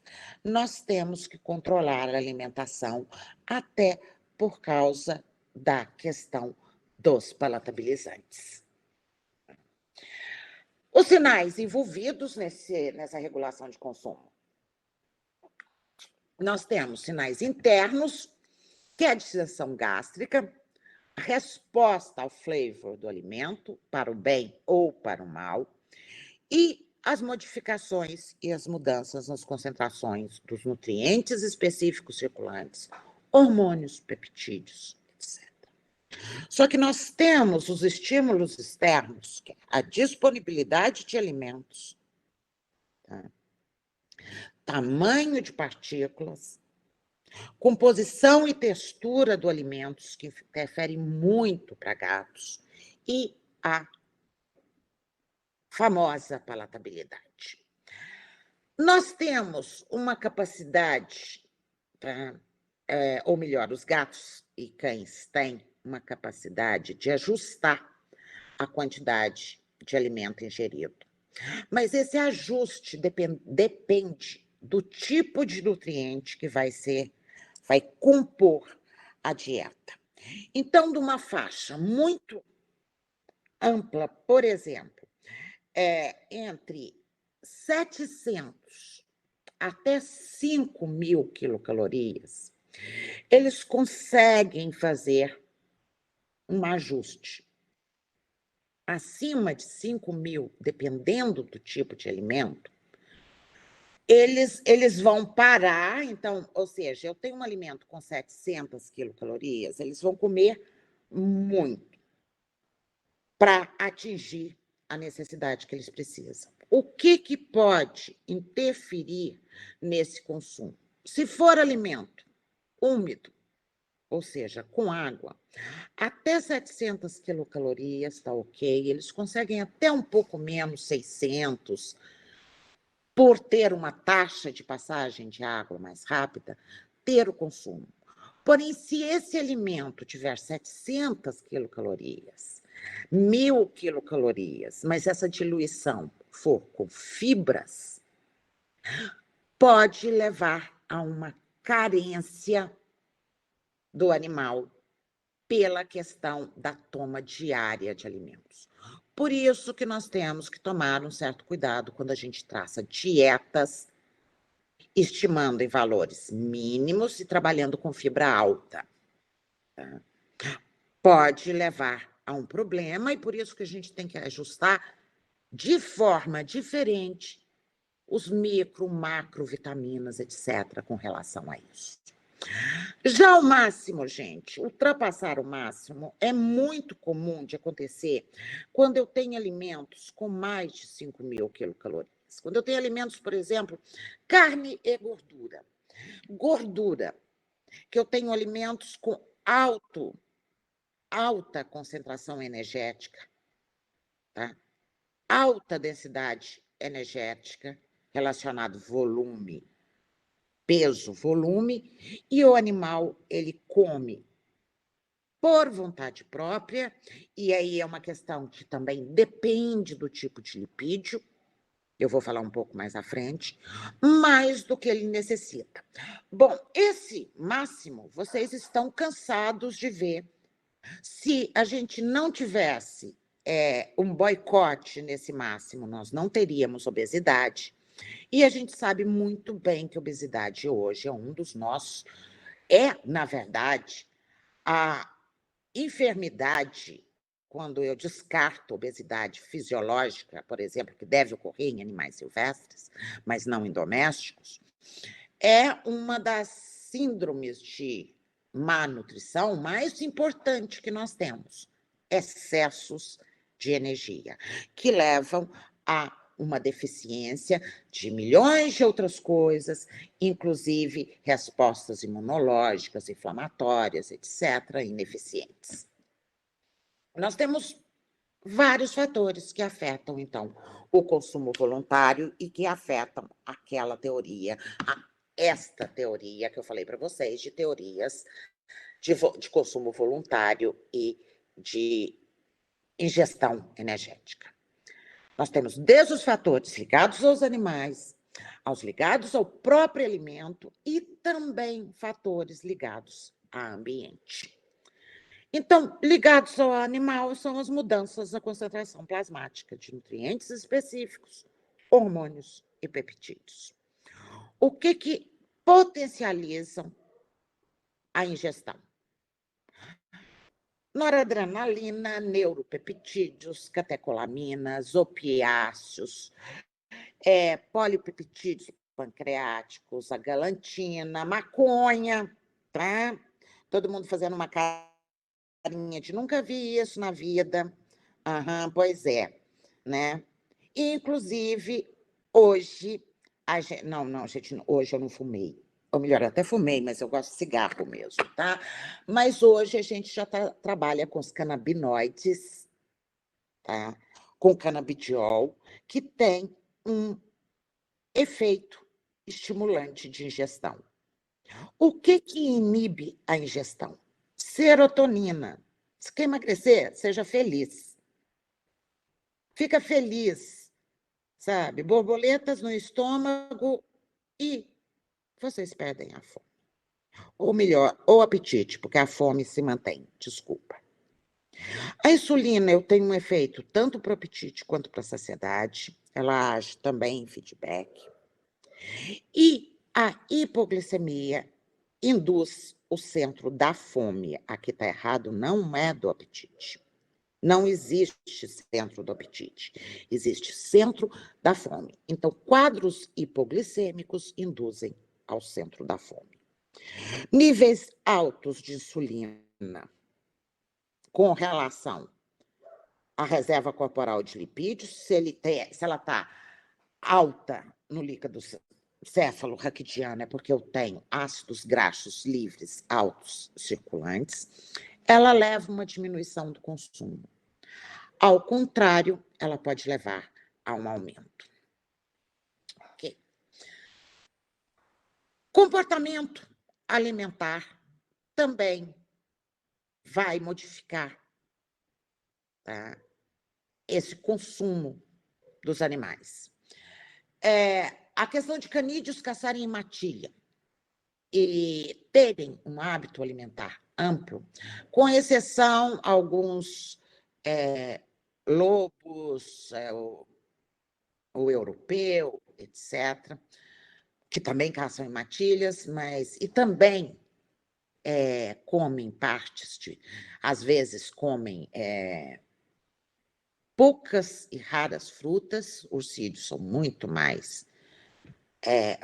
nós temos que controlar a alimentação até por causa da questão dos palatabilizantes. Os sinais envolvidos nessa regulação de consumo. Nós temos sinais internos, que é a digestão gástrica, a resposta ao flavor do alimento, para o bem ou para o mal, e as modificações e as mudanças nas concentrações dos nutrientes específicos circulantes, hormônios, peptídeos, etc. Só que nós temos os estímulos externos, que é a disponibilidade de alimentos, tá? Tamanho de partículas, composição e textura do alimento, que interferem muito para gatos, e a famosa palatabilidade. Nós temos uma capacidade, tá? Ou melhor, os gatos e cães têm uma capacidade de ajustar a quantidade de alimento ingerido. Mas esse ajuste depende do tipo de nutriente que vai compor a dieta. Então, de uma faixa muito ampla, por exemplo, entre 700 até 5.000 quilocalorias, eles conseguem fazer um ajuste. Acima de 5.000, dependendo do tipo de alimento, eles vão parar. Então, ou seja, eu tenho um alimento com 700 quilocalorias, eles vão comer muito para atingir a necessidade que eles precisam. O que pode interferir nesse consumo? Se for alimento úmido, ou seja, com água, até 700 quilocalorias está ok. Eles conseguem até um pouco menos, 600, por ter uma taxa de passagem de água mais rápida, ter o consumo. Porém, se esse alimento tiver 700 quilocalorias, 1.000 quilocalorias, mas essa diluição for com fibras, pode levar a uma carência do animal pela questão da toma diária de alimentos. Por isso que nós temos que tomar um certo cuidado quando a gente traça dietas, estimando em valores mínimos e trabalhando com fibra alta. Tá? Pode levar a um problema, e por isso que a gente tem que ajustar de forma diferente os micro, macro, vitaminas, etc., com relação a isso. Já o máximo, gente, ultrapassar o máximo é muito comum de acontecer quando eu tenho alimentos com mais de 5.000 quilocalorias. Quando eu tenho alimentos, por exemplo, carne e gordura. Gordura, que eu tenho alimentos com alta concentração energética, tá? Alta densidade energética, relacionado volume, peso, volume, e o animal, ele come por vontade própria, e aí é uma questão que também depende do tipo de lipídio, eu vou falar um pouco mais à frente, mais do que ele necessita. Bom, esse máximo, vocês estão cansados de ver. Se a gente não tivesse um boicote nesse máximo, nós não teríamos obesidade. E a gente sabe muito bem que a obesidade hoje é um dos nossos... na verdade, a enfermidade, quando eu descarto obesidade fisiológica, por exemplo, que deve ocorrer em animais silvestres, mas não em domésticos, é uma das síndromes de má nutrição mais importante que nós temos. Excessos de energia, que levam a uma deficiência de milhões de outras coisas, inclusive respostas imunológicas, inflamatórias, etc., ineficientes. Nós temos vários fatores que afetam, então, o consumo voluntário e que afetam aquela teoria, esta teoria que eu falei para vocês, de teorias de consumo voluntário e de ingestão energética. Nós temos desde os fatores ligados aos animais, aos ligados ao próprio alimento e também fatores ligados ao ambiente. Então, ligados ao animal são as mudanças na concentração plasmática de nutrientes específicos, hormônios e peptídeos. O que potencializam a ingestão? Noradrenalina, neuropeptídeos, catecolaminas, opiáceos, polipeptídeos pancreáticos, a galantina, maconha, tá? Todo mundo fazendo uma carinha de nunca vi isso na vida. Pois é, né? Inclusive, hoje, gente, hoje eu não fumei. Ou melhor, eu até fumei, mas eu gosto de cigarro mesmo, tá? Mas hoje a gente já trabalha com os canabinoides, tá? Com canabidiol, que tem um efeito estimulante de ingestão. O que inibe a ingestão? Serotonina. Se quer emagrecer, seja feliz. Fica feliz, sabe? Borboletas no estômago e vocês perdem a fome. Ou melhor, o apetite, porque a fome se mantém, desculpa. A insulina, eu tenho um efeito tanto para o apetite quanto para a saciedade. Ela age também em feedback. E a hipoglicemia induz o centro da fome. Aqui está errado, não é do apetite. Não existe centro do apetite, existe centro da fome. Então, quadros hipoglicêmicos induzem ao centro da fome. Níveis altos de insulina com relação à reserva corporal de lipídios, se ela está alta no líquido céfalo-raquidiano, é porque eu tenho ácidos graxos livres altos circulantes, ela leva uma diminuição do consumo. Ao contrário, ela pode levar a um aumento. Okay. Comportamento alimentar também vai modificar, tá, esse consumo dos animais. A questão de canídeos caçarem em matilha e terem um hábito alimentar amplo, com exceção a alguns lobos, o europeu, etc., que também caçam em matilhas, e também comem partes às vezes comem poucas e raras frutas. Urcídeos são muito mais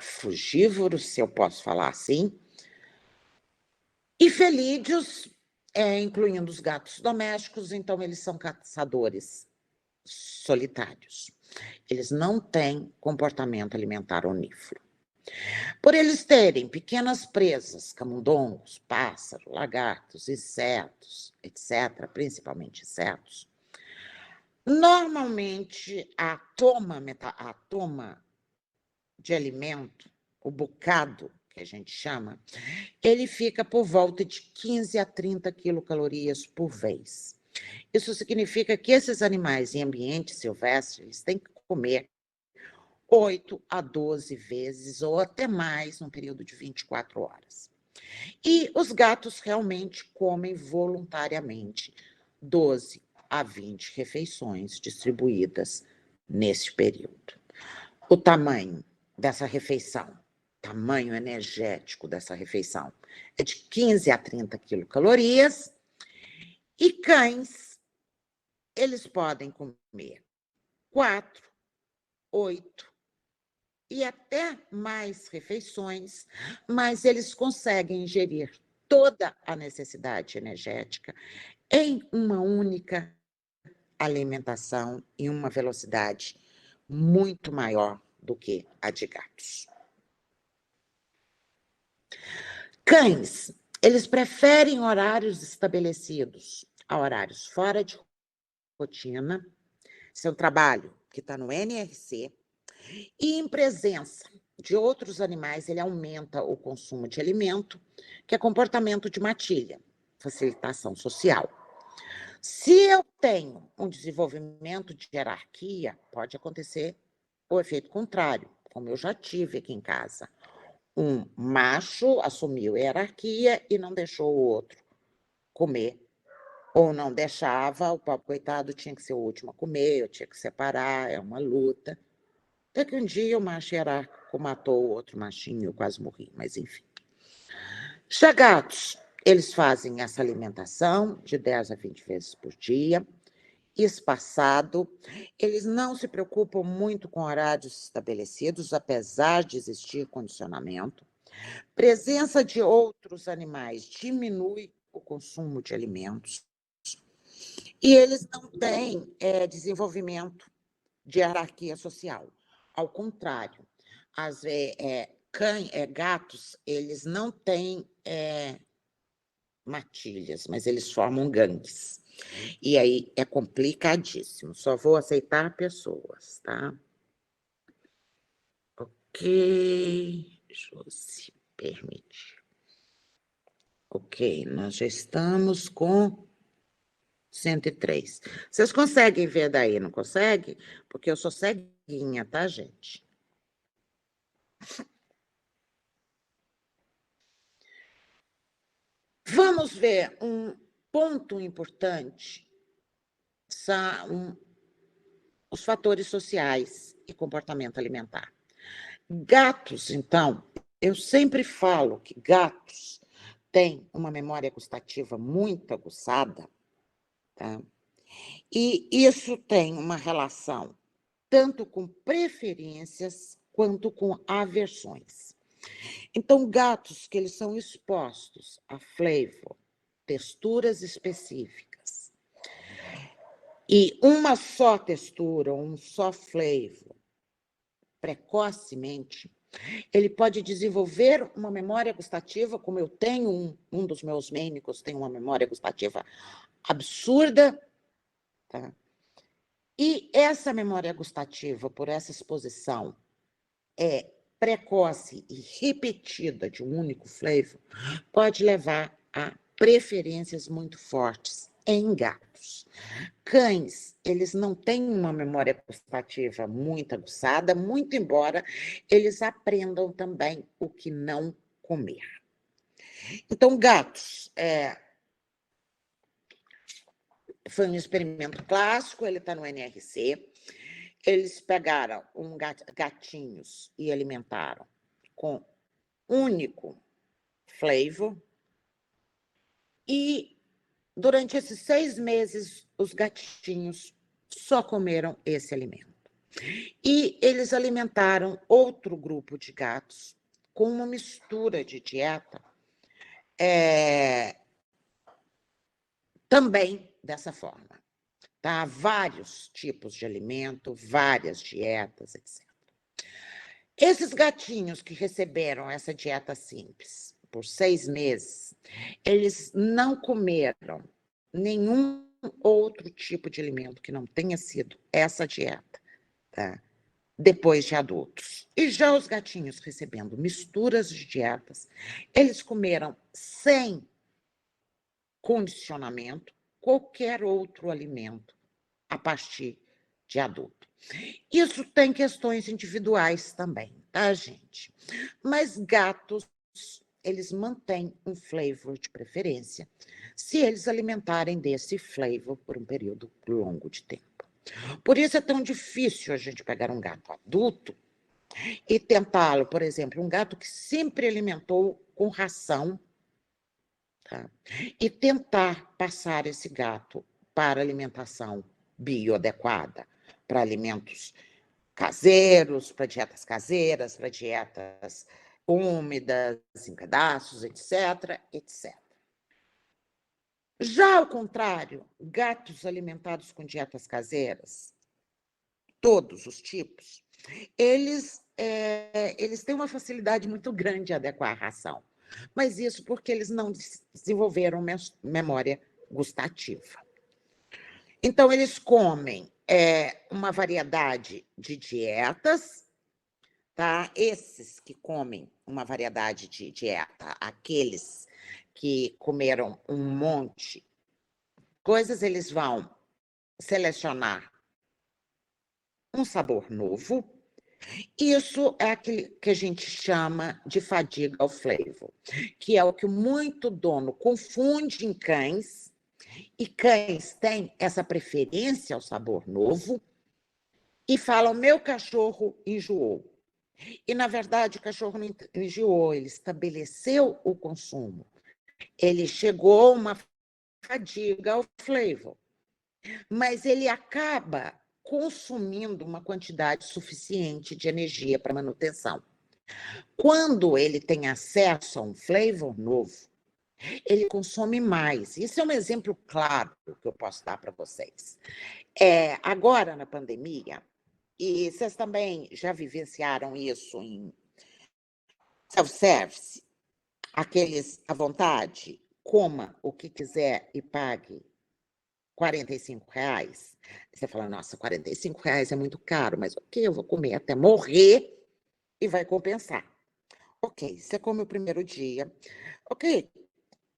frugívoros, se eu posso falar assim, e felídeos, incluindo os gatos domésticos, então eles são caçadores solitários. Eles não têm comportamento alimentar onífero. Por eles terem pequenas presas, camundongos, pássaros, lagartos, insetos, etc., principalmente insetos, normalmente a toma de alimento, o bocado, que a gente chama, ele fica por volta de 15 a 30 quilocalorias por vez. Isso significa que esses animais em ambiente silvestre, eles têm que comer 8 a 12 vezes, ou até mais, num período de 24 horas. E os gatos realmente comem voluntariamente 12 a 20 refeições distribuídas nesse período. O tamanho dessa refeição, tamanho energético dessa refeição, é de 15 a 30 quilocalorias, e cães, eles podem comer 4, 8 e até mais refeições, mas eles conseguem ingerir toda a necessidade energética em uma única alimentação, em uma velocidade muito maior do que a de gatos. Cães, eles preferem horários estabelecidos a horários fora de rotina. Seu trabalho, que está no NRC, e em presença de outros animais, ele aumenta o consumo de alimento, que é comportamento de matilha, facilitação social. Se eu tenho um desenvolvimento de hierarquia, pode acontecer o efeito contrário, como eu já tive aqui em casa. Um macho assumiu a hierarquia e não deixou o outro comer, ou não deixava, o pobre coitado tinha que ser o último a comer, eu tinha que separar, é uma luta. Até que um dia o macho hierárquico matou o outro machinho, eu quase morri, mas enfim. Já gatos, eles fazem essa alimentação de 10 a 20 vezes por dia, espaçado, eles não se preocupam muito com horários estabelecidos, apesar de existir condicionamento. Presença de outros animais diminui o consumo de alimentos. E eles não têm desenvolvimento de hierarquia social. Ao contrário, gatos, eles não têm matilhas, mas eles formam gangues. E aí é complicadíssimo. Só vou aceitar pessoas, tá? Ok, Josi, permite. Ok, nós já estamos com 103. Vocês conseguem ver daí, não conseguem? Porque eu sou ceguinha, tá, gente? Vamos ver um ponto importante são os fatores sociais e comportamento alimentar. Gatos, então, eu sempre falo que gatos têm uma memória gustativa muito aguçada, tá? E isso tem uma relação tanto com preferências quanto com aversões. Então, gatos que eles são expostos a flavor, texturas específicas, e uma só textura, um só flavor, precocemente, ele pode desenvolver uma memória gustativa, como eu tenho, um dos meus mênicos tem uma memória gustativa absurda, tá? E essa memória gustativa, por essa exposição, precoce e repetida de um único flavor, pode levar a preferências muito fortes em gatos. Cães, eles não têm uma memória gustativa muito aguçada, muito embora eles aprendam também o que não comer. Então, gatos, foi um experimento clássico, ele está no NRC. Eles pegaram gatinhos e alimentaram com único flavor, e durante esses 6 meses, os gatinhos só comeram esse alimento. E eles alimentaram outro grupo de gatos com uma mistura de dieta, também dessa forma. Tá? Vários tipos de alimento, várias dietas, etc. Esses gatinhos que receberam essa dieta simples por 6 meses, eles não comeram nenhum outro tipo de alimento que não tenha sido essa dieta, tá? Depois de adultos. E já os gatinhos recebendo misturas de dietas, eles comeram sem condicionamento qualquer outro alimento a partir de adulto. Isso tem questões individuais também, tá, gente? Mas gatos, eles mantêm um flavor de preferência se eles alimentarem desse flavor por um período longo de tempo. Por isso é tão difícil a gente pegar um gato adulto e tentá-lo, por exemplo, um gato que sempre alimentou com ração, tá? E tentar passar esse gato para alimentação bioadequada, para alimentos caseiros, para dietas caseiras, para dietas úmidas, em pedaços, etc, etc. Já ao contrário, gatos alimentados com dietas caseiras, todos os tipos, eles têm uma facilidade muito grande de adequar a ração. Mas isso porque eles não desenvolveram memória gustativa. Então, eles comem uma variedade de dietas, tá? Esses que comem uma variedade de dieta, aqueles que comeram um monte de coisas, eles vão selecionar um sabor novo. Isso é aquilo que a gente chama de fadiga ao flavor, que é o que muito dono confunde em cães, e cães têm essa preferência ao sabor novo, e falam, meu cachorro enjoou. E, na verdade, o cachorro não enjoou, ele estabeleceu o consumo. Ele chegou a uma fadiga ao flavor, mas ele acaba consumindo uma quantidade suficiente de energia para manutenção. Quando ele tem acesso a um flavor novo, ele consome mais. Isso é um exemplo claro que eu posso dar para vocês. Agora, na pandemia, e vocês também já vivenciaram isso em self-service, aqueles à vontade, coma o que quiser e pague R$ 45. Você fala, nossa, R$ 45 é muito caro, mas ok, eu vou comer até morrer e vai compensar. Ok, você come o primeiro dia. Ok,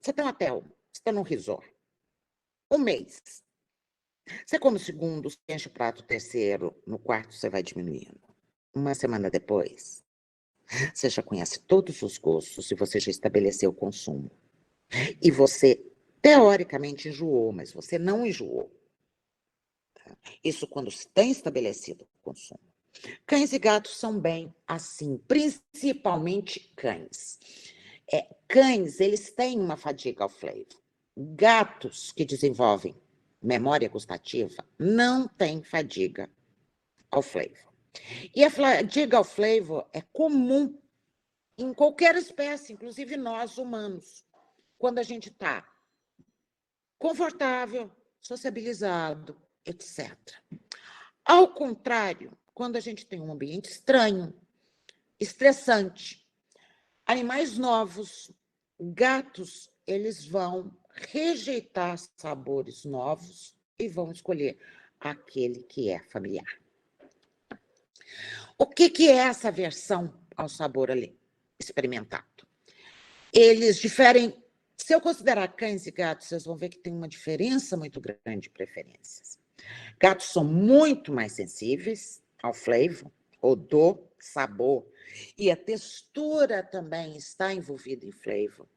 você está no hotel, você está num resort. Um mês. Você come o segundo, você enche o prato, o terceiro, no quarto você vai diminuindo. Uma semana depois, você já conhece todos os gostos e você já estabeleceu o consumo. E você, teoricamente, enjoou, mas você não enjoou. Isso quando se tem estabelecido o consumo. Cães e gatos são bem assim, principalmente cães. Cães, eles têm uma fadiga ao flavor. Gatos que desenvolvem memória gustativa não têm fadiga ao flavor. E a fadiga ao flavor é comum em qualquer espécie, inclusive nós humanos, quando a gente está confortável, sociabilizado, etc. Ao contrário, quando a gente tem um ambiente estranho, estressante, animais novos, gatos, eles vão rejeitar sabores novos e vão escolher aquele que é familiar. O que é essa aversão ao sabor ali experimentado? Eles diferem. Se eu considerar cães e gatos, vocês vão ver que tem uma diferença muito grande de preferências. Gatos são muito mais sensíveis ao flavor, odor, sabor, e a textura também está envolvida em flavor.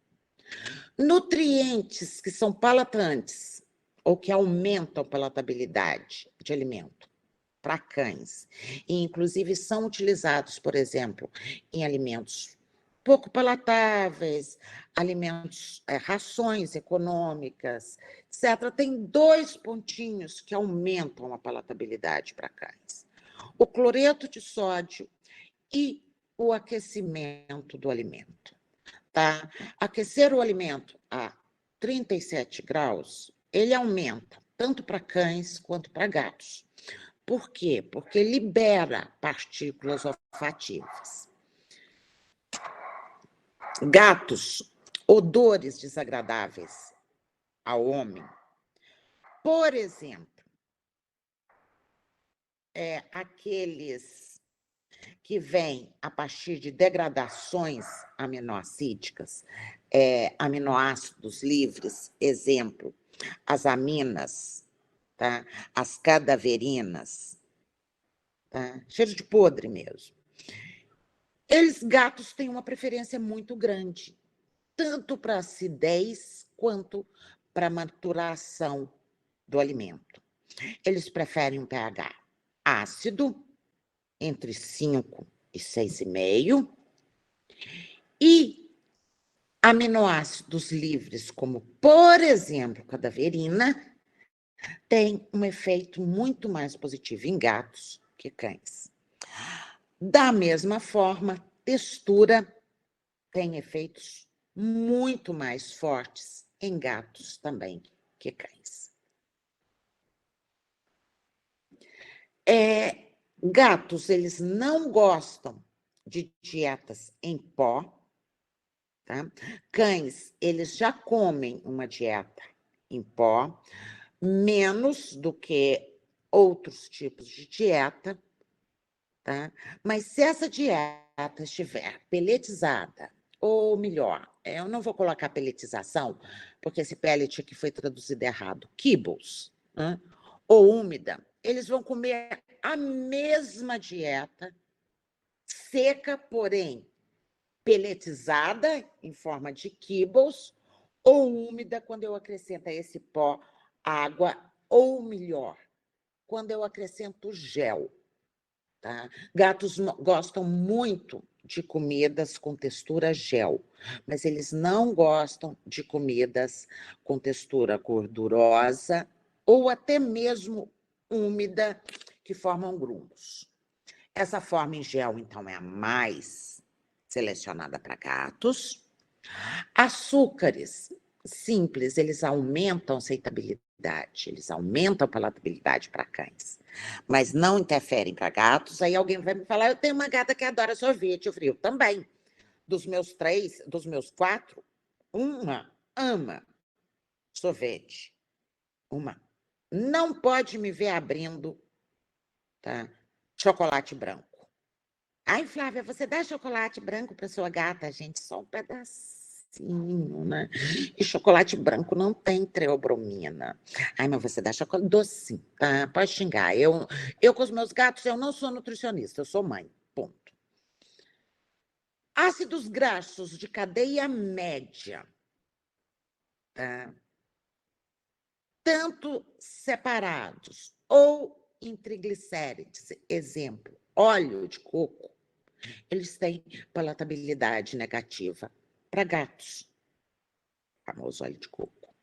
Nutrientes que são palatantes ou que aumentam a palatabilidade de alimento para cães, e inclusive são utilizados, por exemplo, em alimentos pouco palatáveis, alimentos, rações econômicas, etc. Tem 2 pontinhos que aumentam a palatabilidade para cães: o cloreto de sódio e o aquecimento do alimento. Tá? Aquecer o alimento a 37 graus, ele aumenta tanto para cães quanto para gatos. Por quê? Porque libera partículas olfativas. Gatos, odores desagradáveis ao homem. Por exemplo, aqueles que vêm a partir de degradações aminoácidas, aminoácidos livres, exemplo, as aminas, tá? As cadaverinas, tá? Cheiro de podre mesmo. Eles, gatos, têm uma preferência muito grande, tanto para acidez quanto para maturação do alimento. Eles preferem um pH ácido, entre 5 e 6,5, e aminoácidos livres, como, por exemplo, cadaverina, tem um efeito muito mais positivo em gatos que cães. Da mesma forma, textura tem efeitos muito mais fortes em gatos também que cães. Gatos, eles não gostam de dietas em pó, tá? Cães, eles já comem uma dieta em pó, menos do que outros tipos de dieta, tá? Mas se essa dieta estiver peletizada, ou melhor, eu não vou colocar pelletização, porque esse pellet aqui foi traduzido errado, kibbles, né? Ou úmida, eles vão comer a mesma dieta, seca, porém pelletizada, em forma de kibbles, ou úmida, quando eu acrescento a esse pó água, ou melhor, quando eu acrescento gel. Tá? Gatos gostam muito de comidas com textura gel, mas eles não gostam de comidas com textura gordurosa ou até mesmo úmida, que formam grumos. Essa forma em gel, então, é a mais selecionada para gatos. Açúcares simples, eles aumentam a aceitabilidade, eles aumentam a palatabilidade para cães, mas não interferem para gatos. Aí alguém vai me falar, eu tenho uma gata que adora sorvete. Eu falei, eu também. Dos meus 4, uma ama sorvete. Uma. Não pode me ver abrindo, tá, chocolate branco. Ai, Flávia, você dá chocolate branco para sua gata? Gente, só um pedacinho, né? E chocolate branco não tem treobromina. Ai, mas você dá chocolate docinho, tá? Pode xingar. Eu com os meus gatos, eu não sou nutricionista, eu sou mãe, ponto. Ácidos graxos de cadeia média, tá? Tanto separados ou em triglicérides. Exemplo, óleo de coco, eles têm palatabilidade negativa para gatos. O famoso óleo de coco.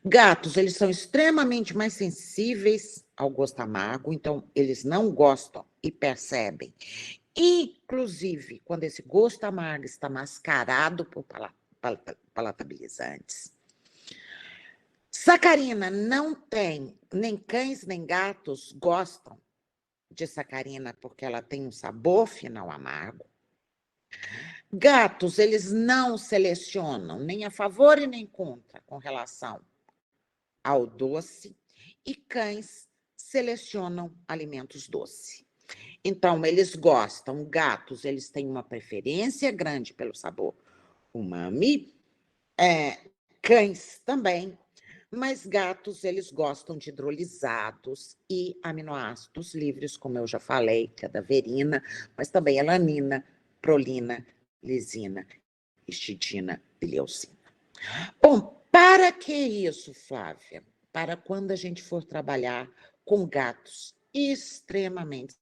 Gatos, eles são extremamente mais sensíveis ao gosto amargo, então eles não gostam e percebem. Inclusive, quando esse gosto amargo está mascarado por palatabilizantes. Sacarina não tem, nem cães nem gatos gostam de sacarina porque ela tem um sabor final amargo. Gatos, eles não selecionam nem a favor e nem contra com relação ao doce, e cães selecionam alimentos doces. Então, eles gostam, gatos, eles têm uma preferência grande pelo sabor umami, cães também, mas gatos, eles gostam de hidrolisados e aminoácidos livres, como eu já falei, cadaverina, mas também alanina, prolina, lisina, histidina e leucina. Bom, para que isso, Flávia? Para quando a gente for trabalhar com gatos extremamente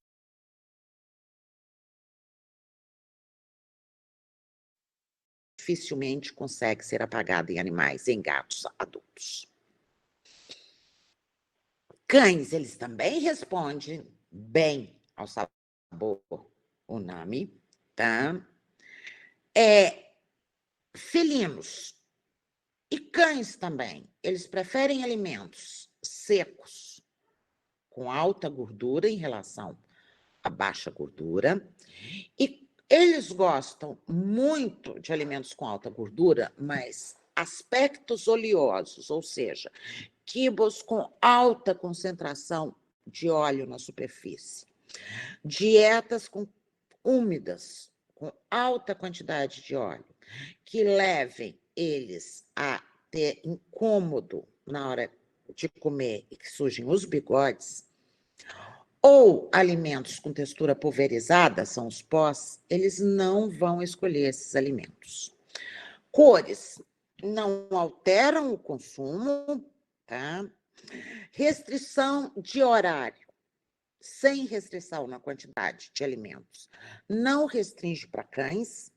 dificilmente consegue ser apagado em animais, em gatos adultos. Cães, eles também respondem bem ao sabor umami, tá? Felinos e cães também, eles preferem alimentos secos, com alta gordura em relação à baixa gordura, e eles gostam muito de alimentos com alta gordura, mas aspectos oleosos, ou seja, quibos com alta concentração de óleo na superfície, dietas úmidas, com alta quantidade de óleo, que levem eles a ter incômodo na hora de comer e que surgem os bigodes, ou alimentos com textura pulverizada, são os pós, eles não vão escolher esses alimentos. Cores não alteram o consumo, tá? Restrição de horário, sem restrição na quantidade de alimentos. Não restringe para cães.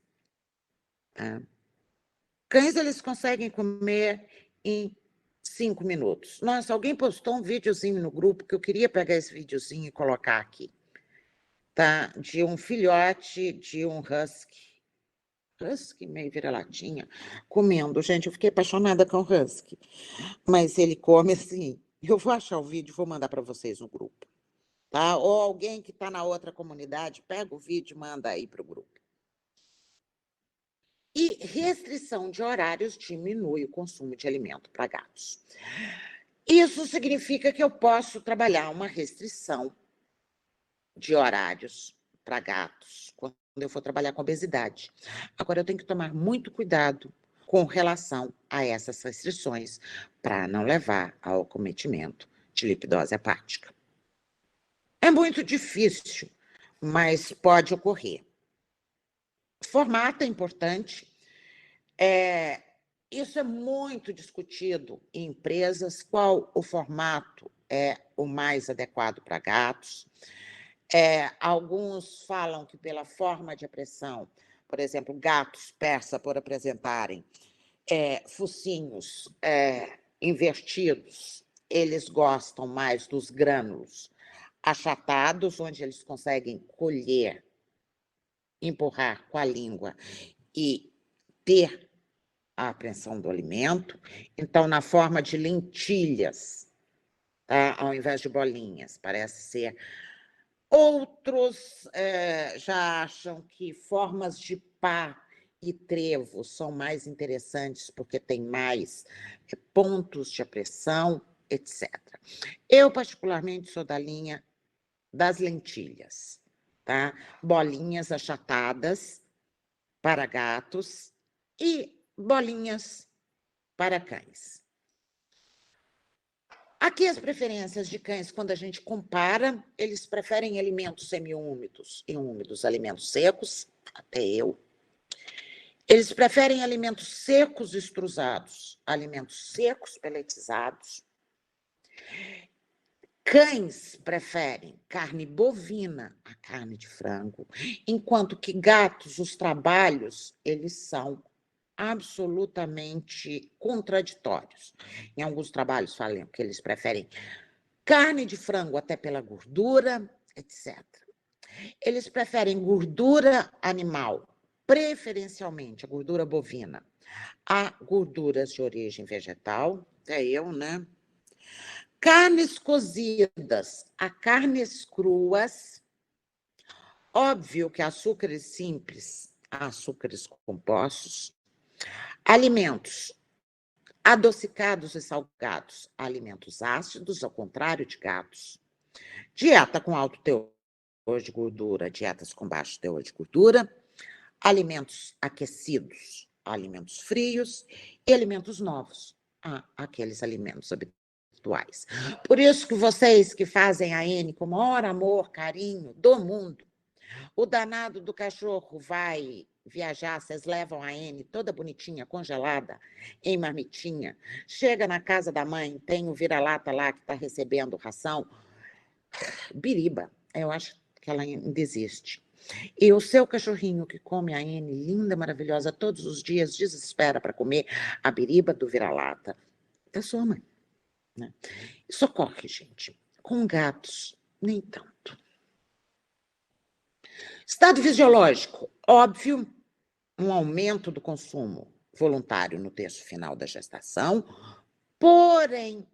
Tá? Cães, eles conseguem comer em 5 minutos. Nossa, alguém postou um videozinho no grupo, que eu queria pegar esse videozinho e colocar aqui, tá? De um filhote de um husky meio vira-latinha, comendo. Gente, eu fiquei apaixonada com o husky, mas ele come assim. Eu vou achar o vídeo e vou mandar para vocês no grupo, tá? Ou alguém que está na outra comunidade, pega o vídeo e manda aí para o grupo. E restrição de horários diminui o consumo de alimento para gatos. Isso significa que eu posso trabalhar uma restrição de horários para gatos quando eu for trabalhar com obesidade. Agora, eu tenho que tomar muito cuidado com relação a essas restrições para não levar ao acometimento de lipidose hepática. É muito difícil, mas pode ocorrer. Formato é importante. Isso é muito discutido em empresas, qual o formato é o mais adequado para gatos. Alguns falam que pela forma de pressão, por exemplo, gatos persa, por apresentarem focinhos invertidos, eles gostam mais dos grânulos achatados, onde eles conseguem colher, empurrar com a língua e ter a apreensão do alimento. Então, na forma de lentilhas, tá? Ao invés de bolinhas, parece ser. Outros já acham que formas de pá e trevo são mais interessantes porque tem mais pontos de pressão, etc. Eu, particularmente, sou da linha das lentilhas, tá? Bolinhas achatadas para gatos e bolinhas para cães. Aqui as preferências de cães, quando a gente compara, eles preferem alimentos semiúmidos e úmidos, alimentos secos, até eu. Eles preferem alimentos secos extrusados, alimentos secos peletizados. Cães preferem carne bovina à carne de frango, enquanto que gatos, os trabalhos, eles são absolutamente contraditórios. Em alguns trabalhos falam que eles preferem carne de frango até pela gordura, etc. Eles preferem gordura animal, preferencialmente a gordura bovina, a gorduras de origem vegetal, é eu, né? Carnes cozidas a carnes cruas, óbvio que açúcares simples a açúcares compostos, alimentos adocicados e salgados, alimentos ácidos, ao contrário de gatos, dieta com alto teor de gordura, dietas com baixo teor de gordura, alimentos aquecidos, alimentos frios e alimentos novos, aqueles alimentos habituais. Por isso que vocês que fazem a N com o maior amor, carinho do mundo, o danado do cachorro vai viajar, vocês levam a N toda bonitinha, congelada, em marmitinha, chega na casa da mãe, tem o vira-lata lá que está recebendo ração, Biriba, eu acho que ela ainda existe. E o seu cachorrinho que come a N, linda, maravilhosa, todos os dias, desespera para comer a biriba do vira-lata da sua mãe. Né? Isso ocorre, gente. Com gatos, nem tanto. Estado fisiológico, óbvio, um aumento do consumo voluntário no terço final da gestação, porém,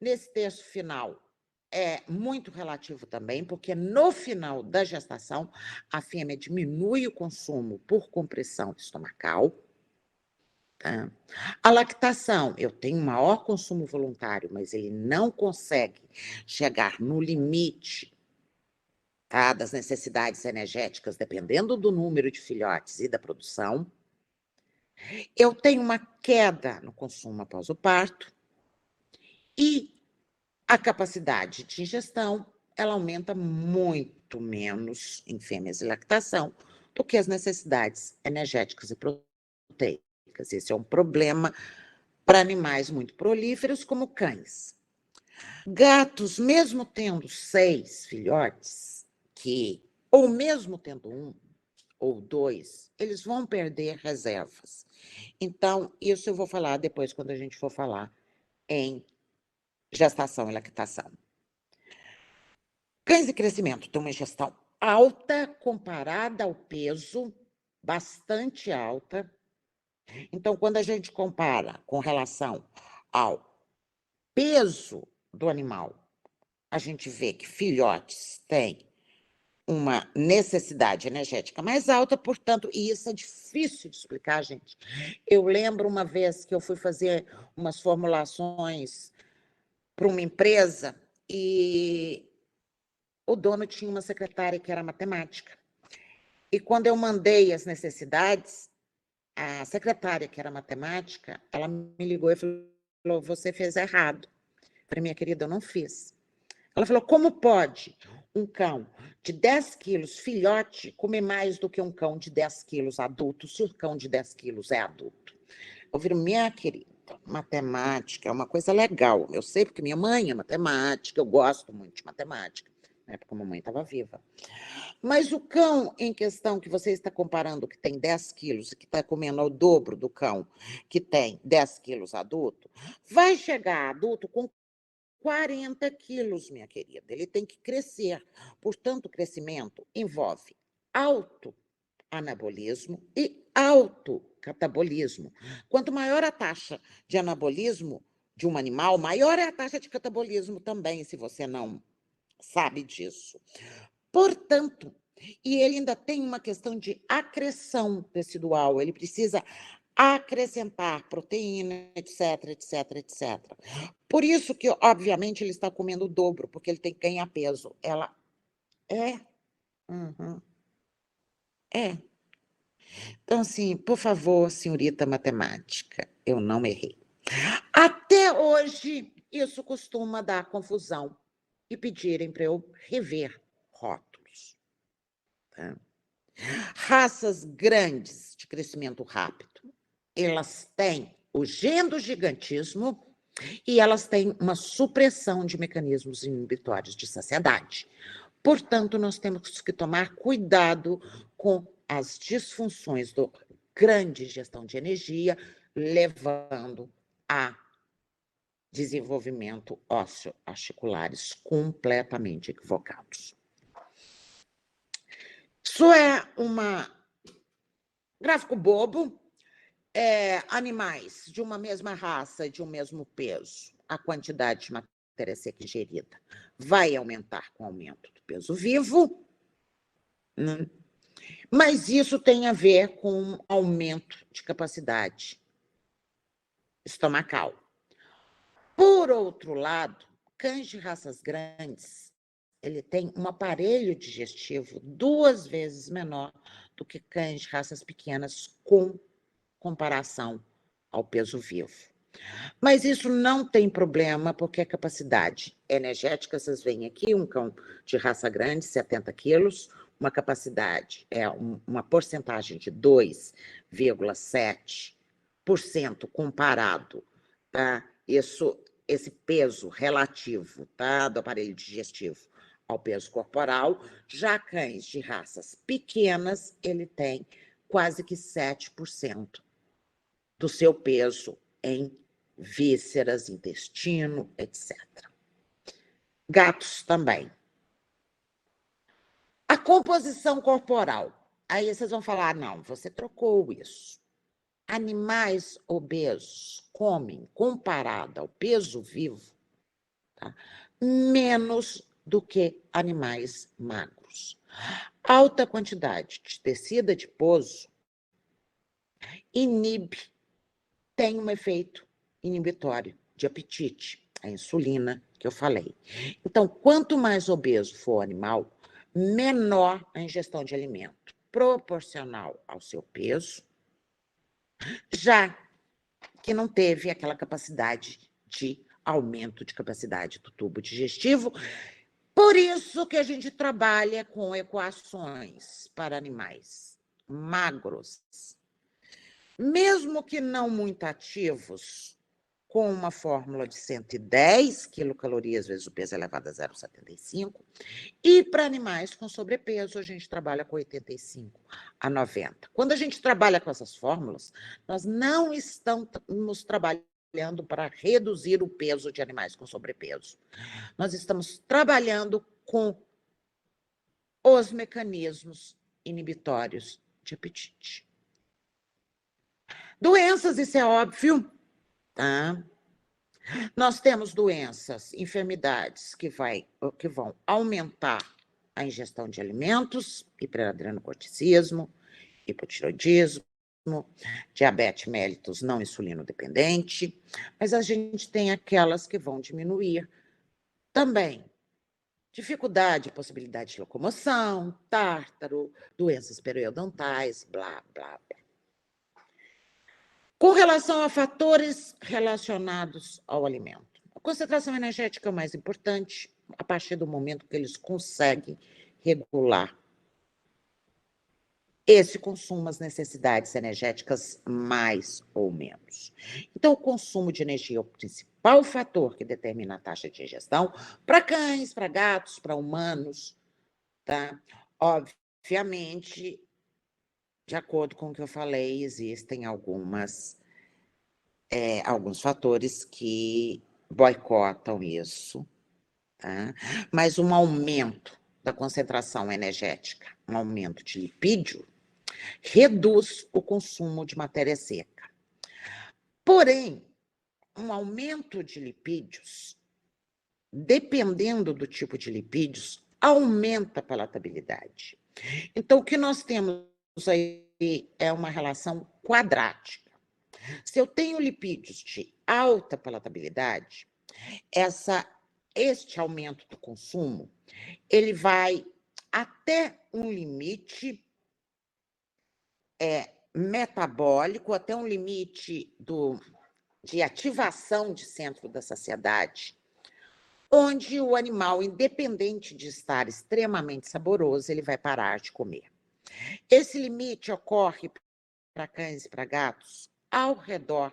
nesse terço final, é muito relativo também, porque no final da gestação, a fêmea diminui o consumo por compressão estomacal. Tá? A lactação, eu tenho maior consumo voluntário, mas ele não consegue chegar no limite, tá, das necessidades energéticas, dependendo do número de filhotes e da produção. Eu tenho uma queda no consumo após o parto e a capacidade de ingestão, ela aumenta muito menos em fêmeas e lactação do que as necessidades energéticas e proteicas. Esse é um problema para animais muito prolíferos, como cães. Gatos, mesmo tendo 6 filhotes, ou mesmo tendo 1 ou 2, eles vão perder reservas. Então, isso eu vou falar depois, quando a gente for falar em gestação e lactação. Cães de crescimento têm uma ingestão alta comparada ao peso, bastante alta. Então, quando a gente compara com relação ao peso do animal, a gente vê que filhotes têm uma necessidade energética mais alta, portanto, e isso é difícil de explicar, gente. Eu lembro uma vez que eu fui fazer umas formulações para uma empresa e o dono tinha uma secretária que era matemática. E quando eu mandei as necessidades, a secretária, que era matemática, ela me ligou e falou, você fez errado. Eu falei, minha querida, eu não fiz. Ela falou, como pode um cão de 10 quilos, filhote, comer mais do que um cão de 10 quilos adulto, se o cão de 10 quilos é adulto? Eu falei, minha querida, matemática é uma coisa legal. Eu sei porque minha mãe é matemática, eu gosto muito de matemática, né, porque a mamãe estava viva. Mas o cão em questão que você está comparando, que tem 10 quilos e que está comendo ao dobro do cão que tem 10 quilos adulto, vai chegar adulto com 40 quilos, minha querida. Ele tem que crescer. Portanto, o crescimento envolve alto anabolismo e alto catabolismo. Quanto maior a taxa de anabolismo de um animal, maior é a taxa de catabolismo também, se você não sabe disso. Portanto, e ele ainda tem uma questão de acreção tecidual, ele precisa acrescentar proteína, etc, etc, etc. Por isso que, obviamente, ele está comendo o dobro, porque ele tem que ganhar peso. Ela é. Uhum. É. Então, assim, por favor, senhorita matemática, eu não errei. Até hoje, isso costuma dar confusão e pedirem para eu rever rótulos. Tá? Raças grandes de crescimento rápido, elas têm o gene do gigantismo E elas têm uma supressão de mecanismos inibitórios de saciedade. Portanto, nós temos que tomar cuidado com as disfunções da grande gestão de energia, levando a desenvolvimento ósseo-articulares completamente equivocados. Isso é um gráfico bobo. Animais de uma mesma raça, de um mesmo peso, a quantidade de matéria seca ingerida vai aumentar com o aumento do peso vivo, né? Mas isso tem a ver com aumento de capacidade estomacal. Por outro lado, cães de raças grandes, ele tem um aparelho digestivo 2 vezes menor do que cães de raças pequenas com comparação ao peso vivo. Mas isso não tem problema, porque a capacidade energética, vocês veem aqui, um cão de raça grande, 70 quilos, uma capacidade, uma porcentagem de 2,7% comparado, tá? Esse peso relativo, tá, do aparelho digestivo ao peso corporal. Já cães de raças pequenas, ele tem quase que 7% do seu peso em vísceras, intestino, etc. Gatos também. A composição corporal. Aí vocês vão falar, não, você trocou isso. Animais obesos comem, comparado ao peso vivo, tá, menos do que animais magros. Alta quantidade de tecido adiposo tem um efeito inibitório de apetite, a insulina que eu falei. Então, quanto mais obeso for o animal, menor a ingestão de alimento, proporcional ao seu peso, já que não teve aquela capacidade de aumento de capacidade do tubo digestivo. Por isso que a gente trabalha com equações para animais magros, mesmo que não muito ativos, com uma fórmula de 110 quilocalorias vezes o peso elevado a 0,75, e para animais com sobrepeso, a gente trabalha com 85 a 90. Quando a gente trabalha com essas fórmulas, nós não estamos trabalhando para reduzir o peso de animais com sobrepeso. Nós estamos trabalhando com os mecanismos inibitórios de apetite. Doenças, isso é óbvio, tá? Nós temos doenças, enfermidades que vão aumentar a ingestão de alimentos, hiperadrenocorticismo, hipotiroidismo, diabetes mellitus não insulino dependente, mas a gente tem aquelas que vão diminuir também. Dificuldade, possibilidade de locomoção, tártaro, doenças periodontais, blá, blá, blá. Com relação a fatores relacionados ao alimento, a concentração energética é o mais importante a partir do momento que eles conseguem regular esse consumo, as necessidades energéticas mais ou menos. Então, o consumo de energia é o principal fator que determina a taxa de ingestão para cães, para gatos, para humanos, tá? Obviamente, de acordo com o que eu falei, existem alguns fatores que boicotam isso, tá? Mas um aumento da concentração energética, um aumento de lipídio, reduz o consumo de matéria seca. Porém, um aumento de lipídios, dependendo do tipo de lipídios, aumenta a palatabilidade. Então, o que nós temos aí é uma relação quadrática. Se eu tenho lipídios de alta palatabilidade, este aumento do consumo, ele vai até um limite metabólico, até um limite de ativação de centro da saciedade, onde o animal, independente de estar extremamente saboroso, ele vai parar de comer. Esse limite ocorre para cães e para gatos ao redor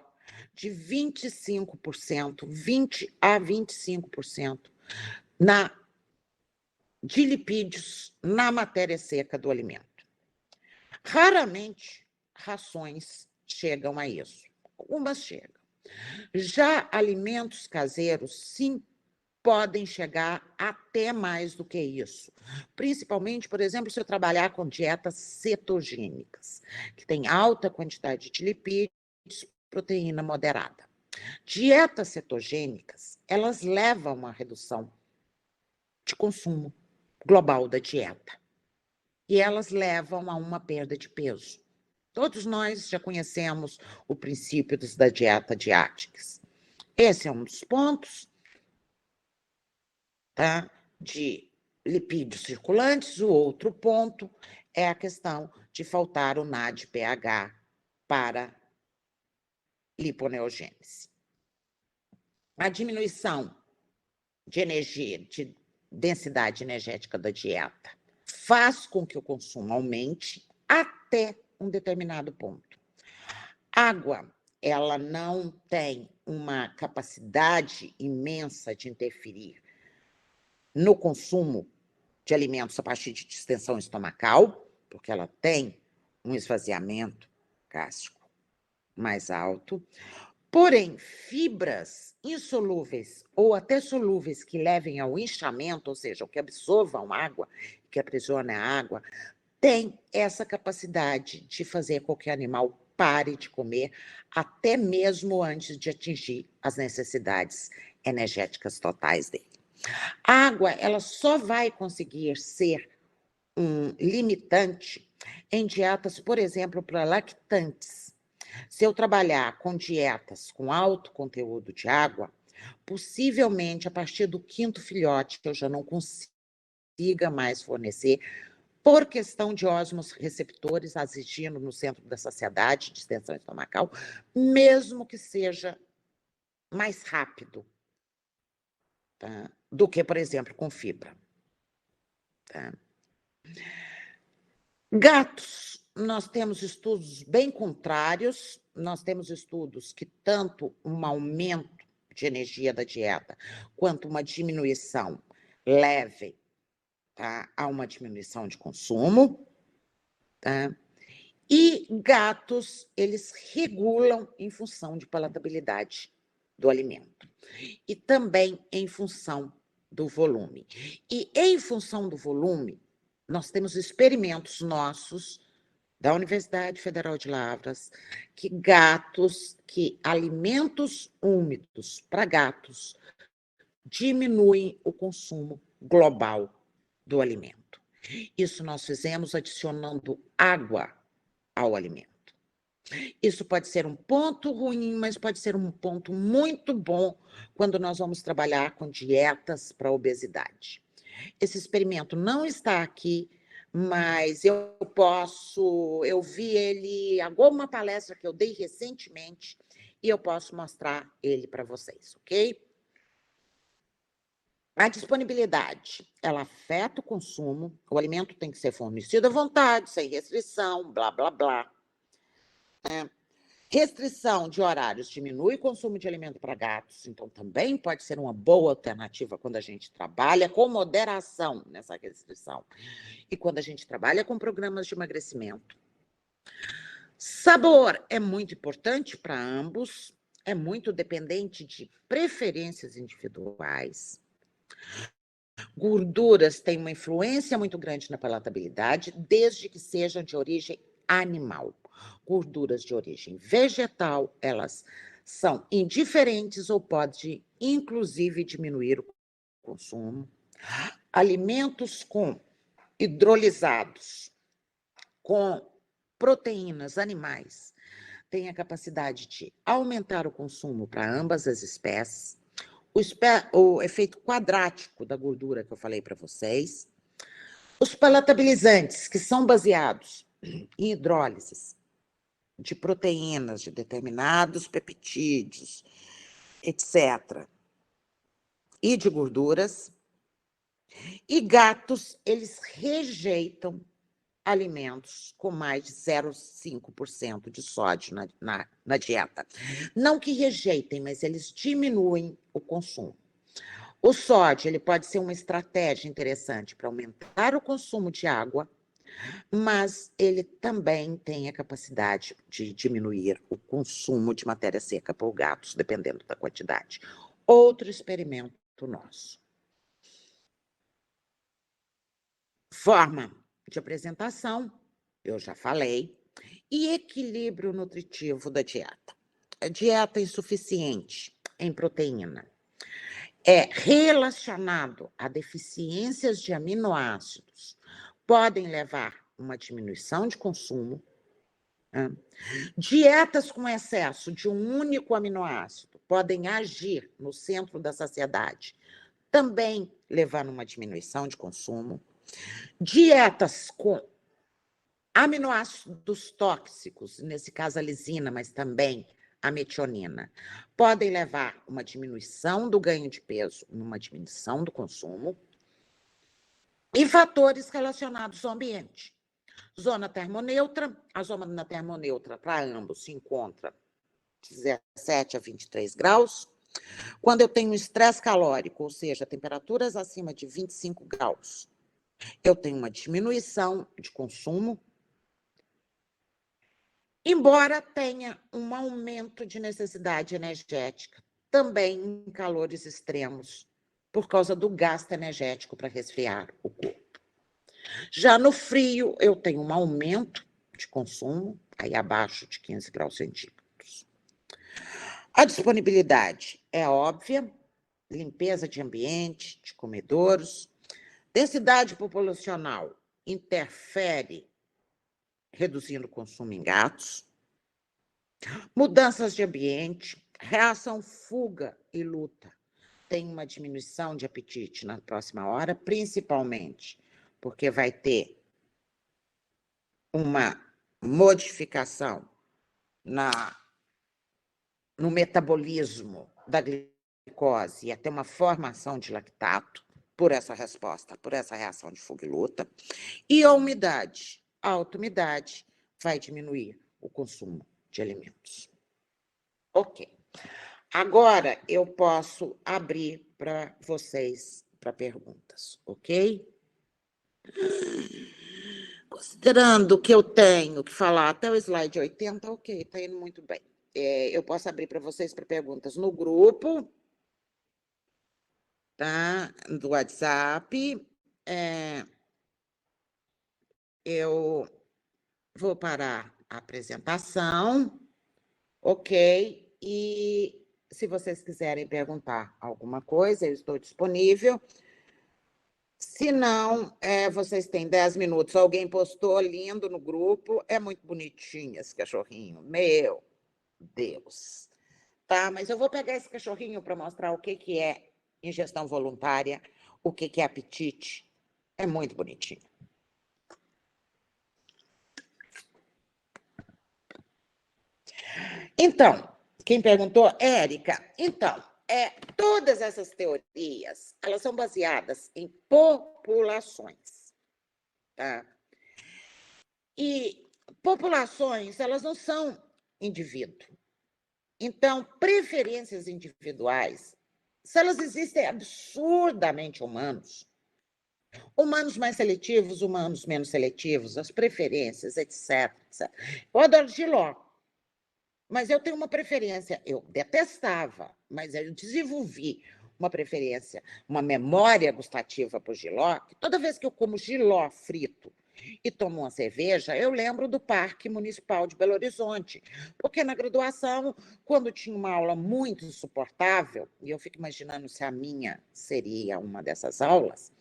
de 25%, 20 a 25% de lipídios na matéria seca do alimento. Raramente rações chegam a isso. Algumas chegam. Já alimentos caseiros, sim, podem chegar até mais do que isso. Principalmente, por exemplo, se eu trabalhar com dietas cetogênicas, que tem alta quantidade de lipídios, proteína moderada. Dietas cetogênicas, elas levam a uma redução de consumo global da dieta. E elas levam a uma perda de peso. Todos nós já conhecemos o princípio da dieta de Atkins. Esse é um dos pontos, tá? De lipídios circulantes. O outro ponto é a questão de faltar o NADPH para liponeogênese. A diminuição de energia, de densidade energética da dieta, faz com que o consumo aumente até um determinado ponto. Água, ela não tem uma capacidade imensa de interferir no consumo de alimentos a partir de distensão estomacal, porque ela tem um esvaziamento gástrico mais alto. Porém, fibras insolúveis ou até solúveis que levem ao inchamento, ou seja, que absorvam água, que aprisionem a água, tem essa capacidade de fazer com que o animal pare de comer, até mesmo antes de atingir as necessidades energéticas totais dele. A água, ela só vai conseguir ser um limitante em dietas, por exemplo, para lactantes. Se eu trabalhar com dietas com alto conteúdo de água, possivelmente a partir do 5º filhote eu já não consiga mais fornecer, por questão de ósmos receptores agindo no centro da saciedade, distensão estomacal, mesmo que seja mais rápido, tá? Do que, por exemplo, com fibra. Tá? Gatos, nós temos estudos bem contrários, nós temos estudos que tanto um aumento de energia da dieta, quanto uma diminuição leve, tá, a uma diminuição de consumo, tá? E gatos, eles regulam em função de palatabilidade do alimento. E também em função do volume. E em função do volume, nós temos experimentos nossos da Universidade Federal de Lavras, que alimentos úmidos para gatos diminuem o consumo global do alimento. Isso nós fizemos adicionando água ao alimento. Isso pode ser um ponto ruim, mas pode ser um ponto muito bom quando nós vamos trabalhar com dietas para obesidade. Esse experimento não está aqui, mas eu vi ele, alguma palestra que eu dei recentemente, e eu posso mostrar ele para vocês, ok? A disponibilidade, ela afeta o consumo, o alimento tem que ser fornecido à vontade, sem restrição, blá, blá, blá. Restrição de horários diminui o consumo de alimento para gatos, então também pode ser uma boa alternativa quando a gente trabalha com moderação nessa restrição. E quando a gente trabalha com programas de emagrecimento. Sabor é muito importante para ambos, é muito dependente de preferências individuais. Gorduras têm uma influência muito grande na palatabilidade, desde que sejam de origem animal. Gorduras de origem vegetal, elas são indiferentes ou podem, inclusive, diminuir o consumo. Alimentos com hidrolisados, com proteínas animais, têm a capacidade de aumentar o consumo para ambas as espécies. O efeito quadrático da gordura que eu falei para vocês. Os palatabilizantes, que são baseados em hidrólises de proteínas, de determinados peptídeos, etc. E de gorduras. E gatos, eles rejeitam alimentos com mais de 0,5% de sódio na dieta. Não que rejeitem, mas eles diminuem o consumo. O sódio ele pode ser uma estratégia interessante para aumentar o consumo de água, mas ele também tem a capacidade de diminuir o consumo de matéria seca por gatos, dependendo da quantidade. Outro experimento nosso. Forma de apresentação, eu já falei, e equilíbrio nutritivo da dieta. A dieta insuficiente em proteína é relacionado a deficiências de aminoácidos, podem levar a uma diminuição de consumo. Dietas com excesso de um único aminoácido podem agir no centro da saciedade, também levando a uma diminuição de consumo. Dietas com aminoácidos tóxicos, nesse caso a lisina, mas também a metionina, podem levar a uma diminuição do ganho de peso, uma diminuição do consumo, e fatores relacionados ao ambiente. Zona termoneutra, a zona termoneutra para ambos se encontra 17 a 23 graus. Quando eu tenho estresse calórico, ou seja, temperaturas acima de 25 graus, eu tenho uma diminuição de consumo, embora tenha um aumento de necessidade energética, também em calores extremos, por causa do gasto energético para resfriar o corpo. Já no frio, eu tenho um aumento de consumo, aí abaixo de 15 graus centígrados. A disponibilidade é óbvia, limpeza de ambiente, de comedouros. Densidade populacional interfere reduzindo o consumo em gatos. Mudanças de ambiente, reação fuga e luta. Tem uma diminuição de apetite na próxima hora, principalmente porque vai ter uma modificação no metabolismo da glicose e até uma formação de lactato por essa resposta, por essa reação de fuga e luta. E a umidade, a alta umidade vai diminuir o consumo de alimentos. Ok. Agora eu posso abrir para vocês para perguntas, ok? Considerando que eu tenho que falar até o slide 80, ok, está indo muito bem. Eu posso abrir para vocês para perguntas no grupo, tá? Do WhatsApp. Eu vou parar a apresentação, ok? E se vocês quiserem perguntar alguma coisa, eu estou disponível. Se não, vocês têm 10 minutos. Alguém postou lindo no grupo. É muito bonitinho esse cachorrinho. Meu Deus. Tá, mas eu vou pegar esse cachorrinho para mostrar o que é ingestão voluntária, o que é apetite. É muito bonitinho. Então, quem perguntou? Érica. Então, todas essas teorias, elas são baseadas em populações, tá? E populações, elas não são indivíduo. Então, preferências individuais, se elas existem absurdamente humanos mais seletivos, humanos menos seletivos, as preferências, etc. Eu adoro Giló, mas eu tenho uma preferência, eu detestava, mas eu desenvolvi uma preferência, uma memória gustativa por Giló, que toda vez que eu como Giló frito e tomo uma cerveja, eu lembro do Parque Municipal de Belo Horizonte, porque na graduação, quando tinha uma aula muito insuportável, e eu fico imaginando se a minha seria uma dessas aulas,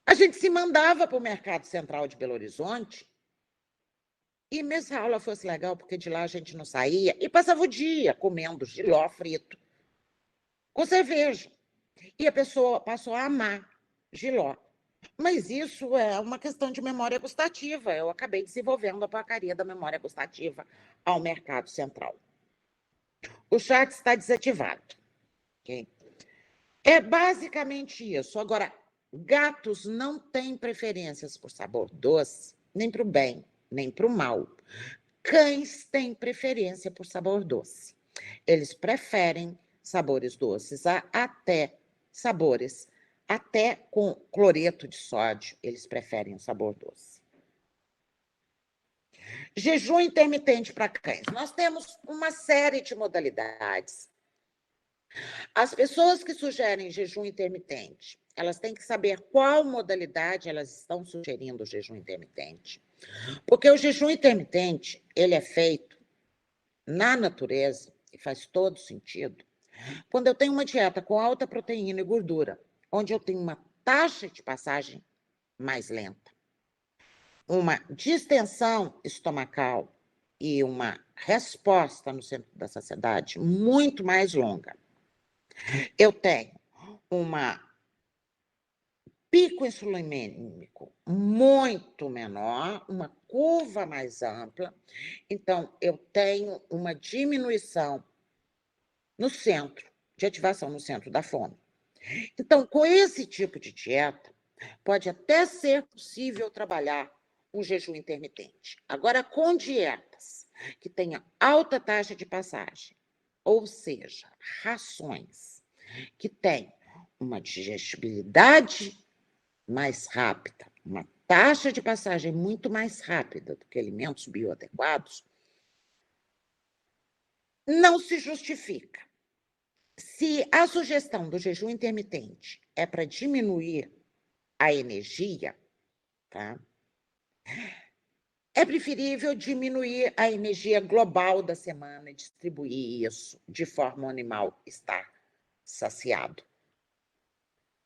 a gente se mandava para o Mercado Central de Belo Horizonte, e mesmo se a aula fosse legal, porque de lá a gente não saía, e passava o dia comendo Giló frito, com cerveja. E a pessoa passou a amar Giló. Mas isso é uma questão de memória gustativa. Eu acabei desenvolvendo a porcaria da memória gustativa ao Mercado Central. O chat está desativado. Okay? É basicamente isso. Agora, gatos não têm preferências por sabor doce, nem para o bem, nem para o mal. Cães têm preferência por sabor doce. Eles preferem sabores doces até sabores, até com cloreto de sódio, eles preferem o sabor doce. Jejum intermitente para cães. Nós temos uma série de modalidades. As pessoas que sugerem jejum intermitente, elas têm que saber qual modalidade elas estão sugerindo o jejum intermitente. Porque o jejum intermitente, ele é feito na natureza, e faz todo sentido, quando eu tenho uma dieta com alta proteína e gordura, onde eu tenho uma taxa de passagem mais lenta, uma distensão estomacal e uma resposta no centro da saciedade muito mais longa. Eu tenho uma pico insulinêmico muito menor, uma curva mais ampla, então eu tenho uma diminuição no centro, de ativação no centro da fome. Então, com esse tipo de dieta, pode até ser possível trabalhar um jejum intermitente. Agora, com dietas que tenham alta taxa de passagem, ou seja, rações que têm uma digestibilidade mais rápida, uma taxa de passagem muito mais rápida do que alimentos bioadequados, não se justifica. Se a sugestão do jejum intermitente é para diminuir a energia, tá? É preferível diminuir a energia global da semana e distribuir isso de forma ao animal estar saciado,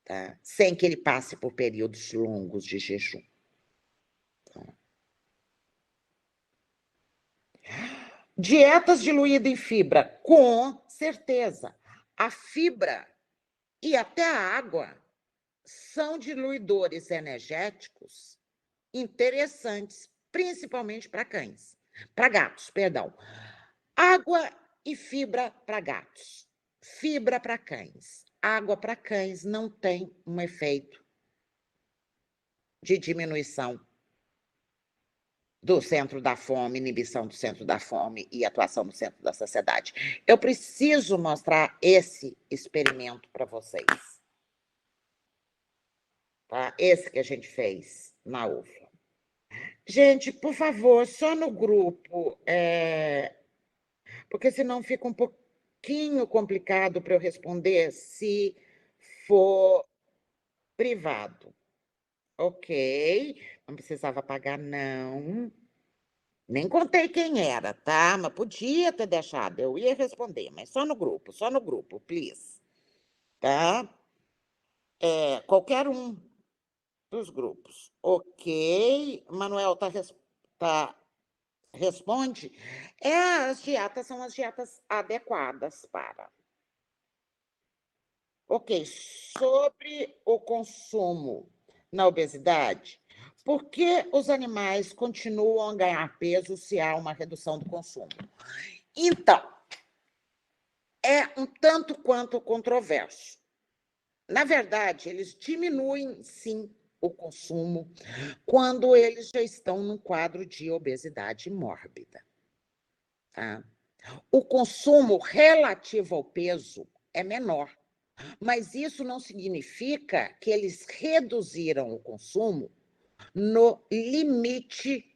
tá? Sem que ele passe por períodos longos de jejum. Tá? Dietas diluídas em fibra, com certeza. A fibra e até a água são diluidores energéticos interessantes, principalmente para cães, para gatos, perdão. Água e fibra para gatos, fibra para cães. Água para cães não tem um efeito de diminuição do centro da fome, inibição do centro da fome e atuação no centro da saciedade. Eu preciso mostrar esse experimento para vocês. Tá? Esse que a gente fez na UFLA. Gente, por favor, só no grupo, porque senão fica um pouquinho complicado para eu responder se for privado. Ok, não precisava pagar, não. Nem contei quem era, tá? Mas podia ter deixado, eu ia responder, mas só no grupo, please. Tá? Qualquer um dos grupos. Ok, Manuel responde. As dietas são as dietas adequadas para. Ok, sobre o consumo na obesidade, por que os animais continuam a ganhar peso se há uma redução do consumo? Então, é um tanto quanto controverso. Na verdade, eles diminuem, sim, o consumo quando eles já estão num quadro de obesidade mórbida. Tá? O consumo relativo ao peso é menor, mas isso não significa que eles reduziram o consumo no limite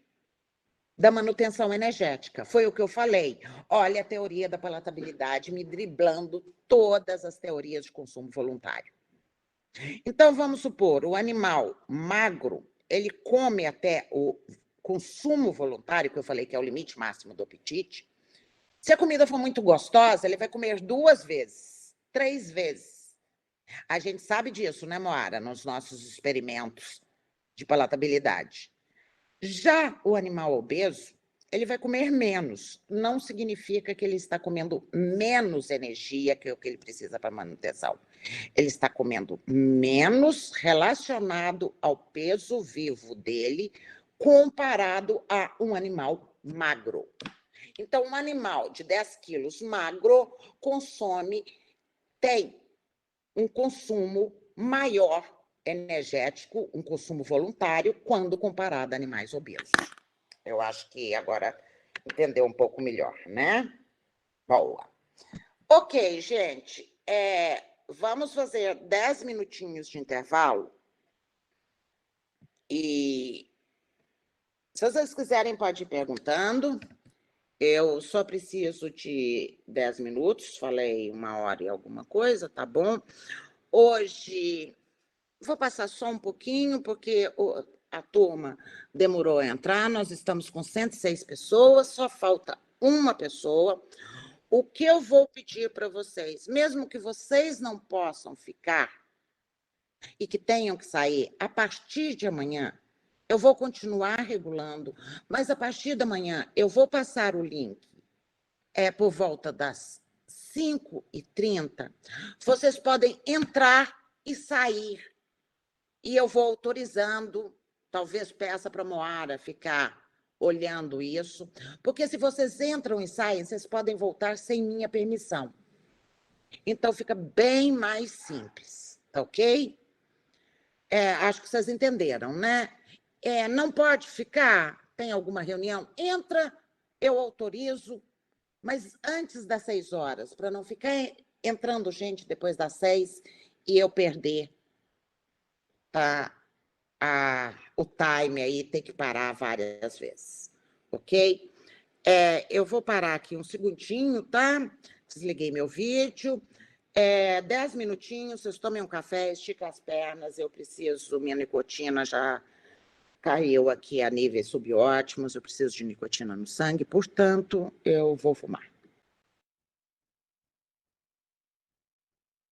da manutenção energética. Foi o que eu falei. Olha a teoria da palatabilidade me driblando todas as teorias de consumo voluntário. Então, vamos supor, o animal magro, ele come até o consumo voluntário, que eu falei que é o limite máximo do apetite. Se a comida for muito gostosa, ele vai comer 2 vezes, 3 vezes. A gente sabe disso, né, Moara, nos nossos experimentos de palatabilidade. Já o animal obeso, ele vai comer menos. Não significa que ele está comendo menos energia que o que ele precisa para manutenção. Ele está comendo menos relacionado ao peso vivo dele, comparado a um animal magro. Então, um animal de 10 quilos magro tem um consumo maior energético, um consumo voluntário, quando comparado a animais obesos. Eu acho que agora entendeu um pouco melhor, né? Boa. Ok, gente, vamos fazer 10 minutinhos de intervalo. E se vocês quiserem, pode ir perguntando. Eu só preciso de 10 minutos, falei 1h e alguma coisa, tá bom? Hoje, vou passar só um pouquinho, porque a turma demorou a entrar, nós estamos com 106 pessoas, só falta uma pessoa. O que eu vou pedir para vocês, mesmo que vocês não possam ficar e que tenham que sair, a partir de amanhã, eu vou continuar regulando, mas a partir da manhã eu vou passar o link por volta das 5h30. Vocês podem entrar e sair, e eu vou autorizando, talvez peça para a Moara ficar olhando isso, porque se vocês entram e saem, vocês podem voltar sem minha permissão. Então, fica bem mais simples, tá ok? Acho que vocês entenderam, né? Não pode ficar, tem alguma reunião, entra, eu autorizo, mas antes das 6h, para não ficar entrando gente depois das 6 e eu perder o time aí, ter que parar várias vezes, ok? Eu vou parar aqui um segundinho, tá? Desliguei meu vídeo. 10 minutinhos, vocês tomem um café, estica as pernas, eu preciso, minha nicotina já caiu aqui a níveis subótimos, eu preciso de nicotina no sangue, portanto, eu vou fumar.